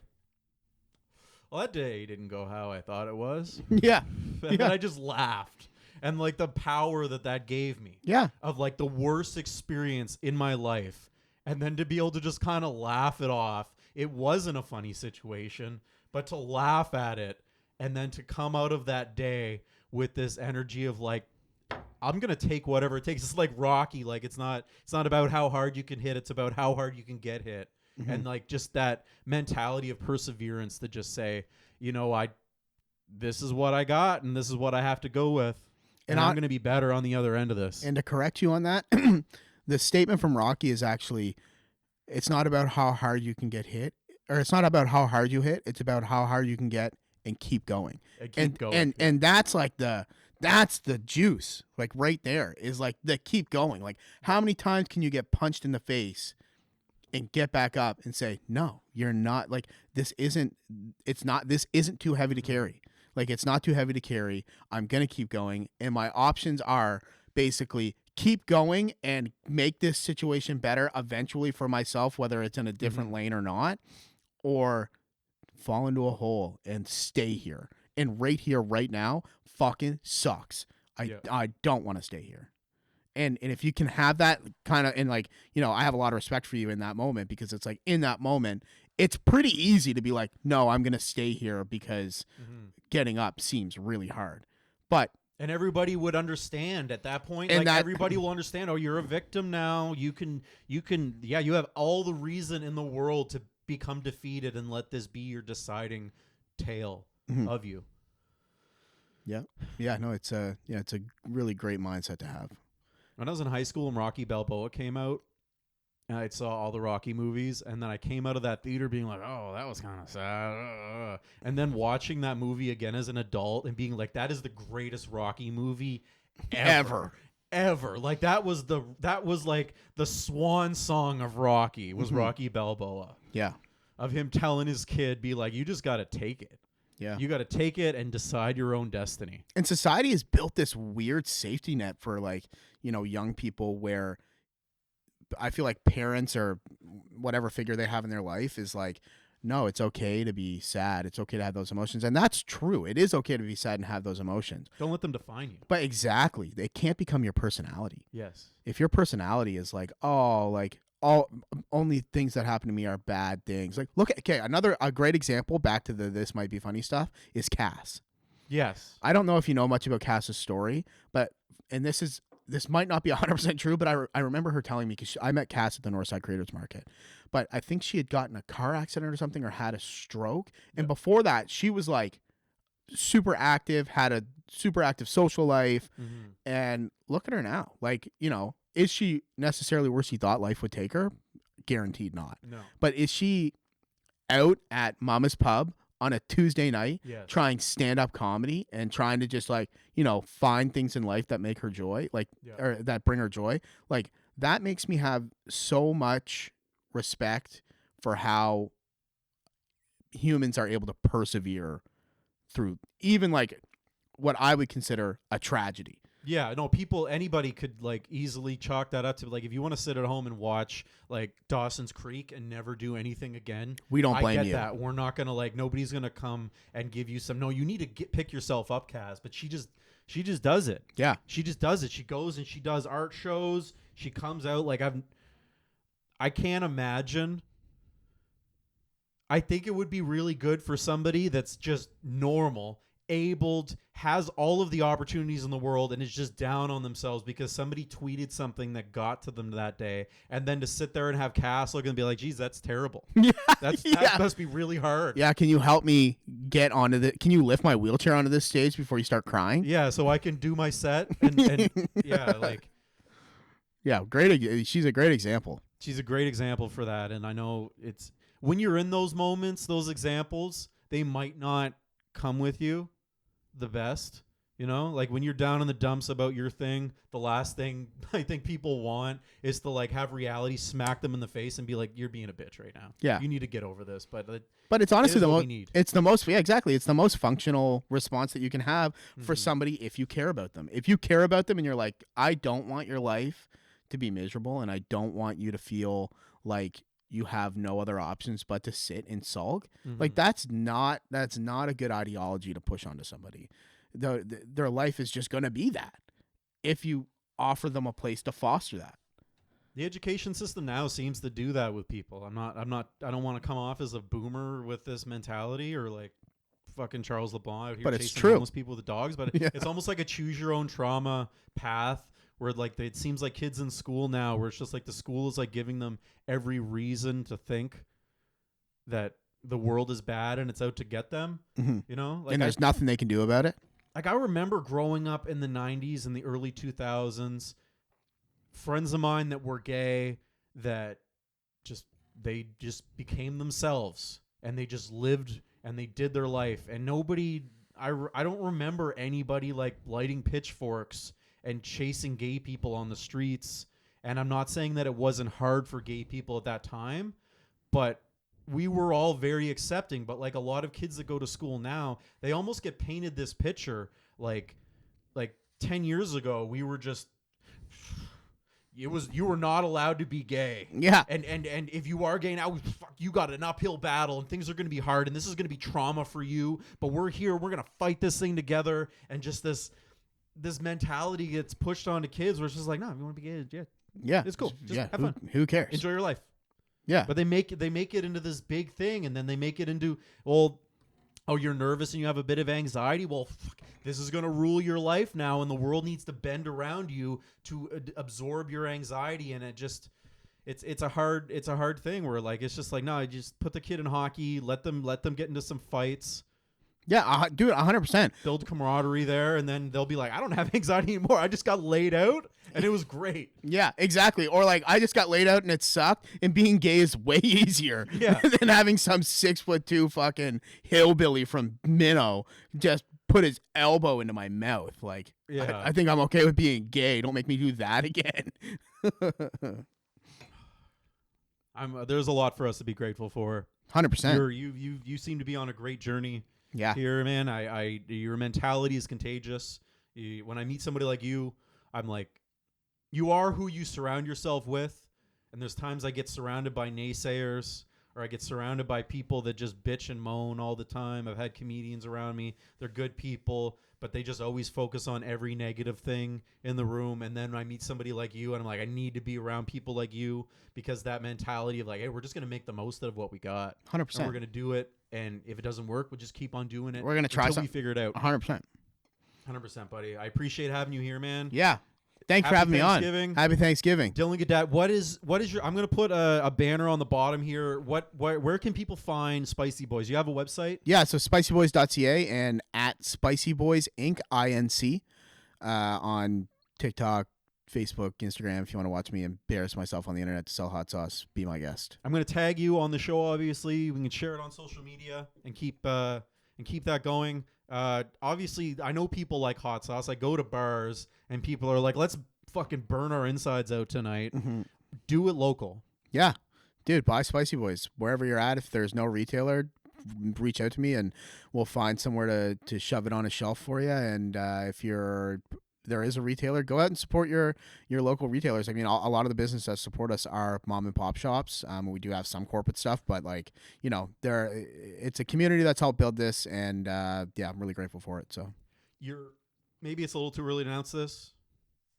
well, that day didn't go how I thought it was. Yeah. And then I just laughed. And like the power that gave me. Yeah. Of like the worst experience in my life. And then to be able to just kind of laugh it off. It wasn't a funny situation, but to laugh at it and then to come out of that day with this energy of like, I'm going to take whatever it takes. It's like Rocky. Like it's not about how hard you can hit. It's about how hard you can get hit. Mm-hmm. And like just that mentality of perseverance to just say, you know, this is what I got and this is what I have to go with. And I'm going to be better on the other end of this. And to correct you on that, the statement from Rocky is actually, it's not about how hard you can get hit, or it's not about how hard you hit. It's about how hard you can get and keep going. And that's like that's the juice, like right there is like the keep going. Like how many times can you get punched in the face and get back up and say, no, you're not, like, this isn't too heavy to carry. Like, it's not too heavy to carry. I'm going to keep going. And my options are basically keep going and make this situation better eventually for myself, whether it's in a different lane or not, or fall into a hole and stay here. And right here, right now, fucking sucks. I don't want to stay here. And if you can have that kind of, and like, you know, I have a lot of respect for you in that moment, because it's like in that moment, it's pretty easy to be like, no, I'm going to stay here because getting up seems really hard. And everybody would understand at that point. And like everybody will understand, oh, you're a victim now. You have all the reason in the world to become defeated and let this be your deciding tale of you. Yeah. Yeah, no, it's a really great mindset to have. When I was in high school and Rocky Balboa came out, and I saw all the Rocky movies, and then I came out of that theater being like, oh, that was kind of sad. And then watching that movie again as an adult and being like, that is the greatest Rocky movie ever. Like that was like the swan song of Rocky was Rocky Balboa. Yeah. Of him telling his kid, be like, you just got to take it. Yeah. You got to take it and decide your own destiny. And society has built this weird safety net for, like, you know, young people, where I feel like parents or whatever figure they have in their life is like, no, it's okay to be sad. It's okay to have those emotions. And that's true. It is okay to be sad and have those emotions. Don't let them define you. But exactly. It can't become your personality. Yes. If your personality is like, oh, like, only things that happen to me are bad things. Like, look at, okay, a great example, back to the this might be funny stuff, is Cass. Yes. I don't know if you know much about Cass's story, but, and this might not be 100% true, but I remember her telling me, because I met Cass at the Northside Creators Market, but I think she had gotten a car accident or something, or had a stroke. And before that, she was like super active, had a super active social life. And look at her now. Like, you know, is she necessarily where she thought life would take her? Guaranteed not. No. But is she out at Mama's Pub on a Tuesday night trying stand-up comedy and trying to just, like, you know, find things in life that make her joy, like, or that bring her joy? Like, that makes me have so much respect for how humans are able to persevere through even, like, what I would consider a tragedy. Yeah, no, anybody could, like, easily chalk that up to, like, if you want to sit at home and watch, like, Dawson's Creek and never do anything again. We don't blame you. I get that. We're not going to, like, nobody's going to come and give you some, no, you need to pick yourself up, Kaz. But she just does it. Yeah. She just does it. She goes and she does art shows. She comes out, like, I can't imagine. I think it would be really good for somebody that's just normal, abled, has all of the opportunities in the world, and is just down on themselves because somebody tweeted something that got to them that day, and then to sit there and have Cass look and be like, geez, that's terrible. That must be really hard. Yeah, can you help me get onto can you lift my wheelchair onto this stage before you start crying? Yeah, so I can do my set and yeah, like. Yeah, great. She's a great example. She's a great example for that, and I know it's when you're in those moments, those examples, they might not come with you the best. You know, like when you're down in the dumps about your thing, the last thing I think people want is to like have reality smack them in the face and be like, "You're being a bitch right now. Yeah. You need to get over this." But it's honestly is the what most. we need. It's the most. Yeah, exactly. It's the most functional response that you can have for somebody if you care about them. If you care about them and you're like, I don't want your life to be miserable, and I don't want you to feel like you have no other options but to sit and sulk. Like that's not a good ideology to push onto somebody. Their life is just going to be that if you offer them a place to foster that. The education system now seems to do that with people. I don't want to come off as a boomer with this mentality or like fucking Charles LeBlanc out here But it's chasing true. homeless people with dogs. But Yeah. it's almost like a choose your own trauma path where like it seems like kids in school now where it's just like the school is like giving them every reason to think that the world is bad and it's out to get them. You know? Like And there's nothing they can do about it. Like I remember growing up in the 90s and the early 2000s, friends of mine that were gay that they just became themselves and they just lived and they did their life and nobody I don't remember anybody like lighting pitchforks and chasing gay people on the streets. And I'm not saying that it wasn't hard for gay people at that time, but we were all very accepting. But like a lot of kids that go to school now, they almost get painted this picture like 10 years ago we were just you were not allowed to be gay. Yeah. And if you are gay now, you got an uphill battle and things are going to be hard and this is going to be trauma for you, but we're here, we're going to fight this thing together. And just this mentality gets pushed onto kids where it's just like, no, if you want to be gay, yeah, it's cool. Just have fun. Who cares? Enjoy your life. Yeah. But they make it into this big thing, and then they make it into, well, oh, you're nervous and you have a bit of anxiety. Well, this is going to rule your life now, and the world needs to bend around you to absorb your anxiety, and it's a hard thing where like it's just like, no, just put the kid in hockey, let them get into some fights. Yeah, dude, 100%. Build camaraderie there, and then they'll be like, I don't have anxiety anymore. I just got laid out, and it was great. Yeah, exactly. Or like, I just got laid out and it sucked, and being gay is way easier than having some 6'2" fucking hillbilly from Minnow just put his elbow into my mouth. Like, I think I'm okay with being gay. Don't make me do that again. There's a lot for us to be grateful for. 100%. You seem to be on a great journey. Yeah. Here, man. Your mentality is contagious. When I meet somebody like you, I'm like, you are who you surround yourself with. And there's times I get surrounded by naysayers, or I get surrounded by people that just bitch and moan all the time. I've had comedians around me. They're good people, but they just always focus on every negative thing in the room. And then I meet somebody like you, and I'm like, I need to be around people like you, because that mentality of like, hey, we're just going to make the most of what we got. 100%. And we're going to do it. And if it doesn't work, we'll just keep on doing it. We're going to try until something. we figure it out. 100%. 100%, buddy. I appreciate having you here, man. Yeah. Thanks for having me on. Happy Thanksgiving. Dylan Gaudet, what is your, I'm going to put a banner on the bottom here. Where can people find Spicy Boys? You have a website? Yeah, so spicyboys.ca and at Spicy Boys Inc. INC on TikTok, Facebook, Instagram. If you want to watch me embarrass myself on the internet to sell hot sauce, be my guest. I'm going to tag you on the show, obviously. We can share it on social media and keep that going. Obviously, I know people like hot sauce. I go to bars and people are like, let's fucking burn our insides out tonight. Mm-hmm. Do it local. Yeah. Dude, buy Spicy Boys. Wherever you're at, if there's no retailer, reach out to me and we'll find somewhere to shove it on a shelf for you. And if there is a retailer, go out and support your local retailers. I mean, a lot of the businesses that support us are mom and pop shops. We do have some corporate stuff, but like, you know, it's a community that's helped build this, and yeah, I'm really grateful for it. So maybe it's a little too early to announce this.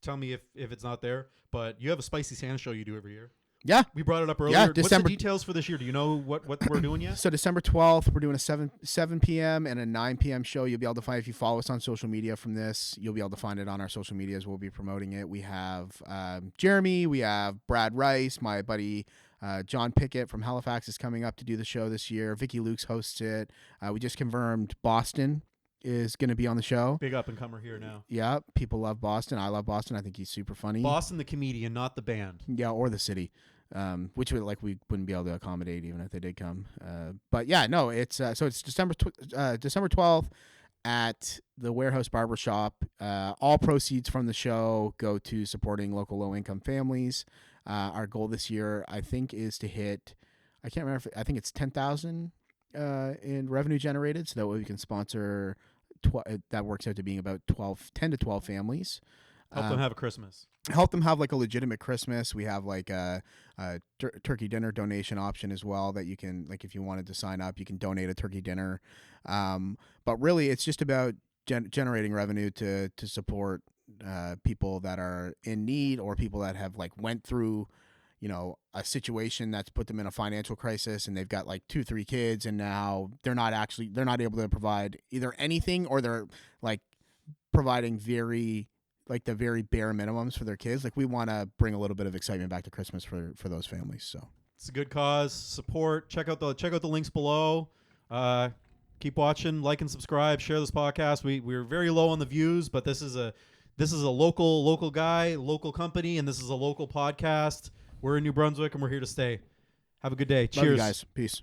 Tell me if it's not there, but you have a spicy Santa show you do every year. Yeah. We brought it up earlier. Yeah, What's the details for this year? Do you know what we're doing yet? So December 12th, we're doing a 7 p.m. and a 9 p.m. show. You'll be able to find, if you follow us on social media from this, you'll be able to find it on our social medias. We'll be promoting it. We have Jeremy. We have Brad Rice. My buddy John Pickett from Halifax is coming up to do the show this year. Vicky Lukes hosts it. We just confirmed Boston is going to be on the show. Big up and comer here now. Yeah, people love Boston. I love Boston. I think he's super funny. Boston the comedian, not the band. Yeah, or the city. Which we wouldn't be able to accommodate even if they did come. But yeah, no, it's so it's December 12th at the Warehouse Barbershop. All proceeds from the show go to supporting local low-income families. Our goal this year, I think, is to hit, I can't remember, I think it's 10,000 in revenue generated, so that way we can sponsor, that works out to being about 10 to 12 families. Help them have a Christmas. Help them have like a legitimate Christmas. We have like a turkey dinner donation option as well that you can, like, if you wanted to sign up, you can donate a turkey dinner. But really, it's just about generating revenue to support people that are in need, or people that have like went through, a situation that's put them in a financial crisis, and they've got like 2-3 kids, and now they're not able to provide either anything, or they're like providing the very bare minimums for their kids. Like, we want to bring a little bit of excitement back to Christmas for those families. So it's a good cause. Support. Check out the links below. Keep watching, like and subscribe, share this podcast. We're very low on the views, but this is a local guy, local company, and this is a local podcast. We're in New Brunswick, and we're here to stay. Have a good day. love you Cheers, guys. Peace.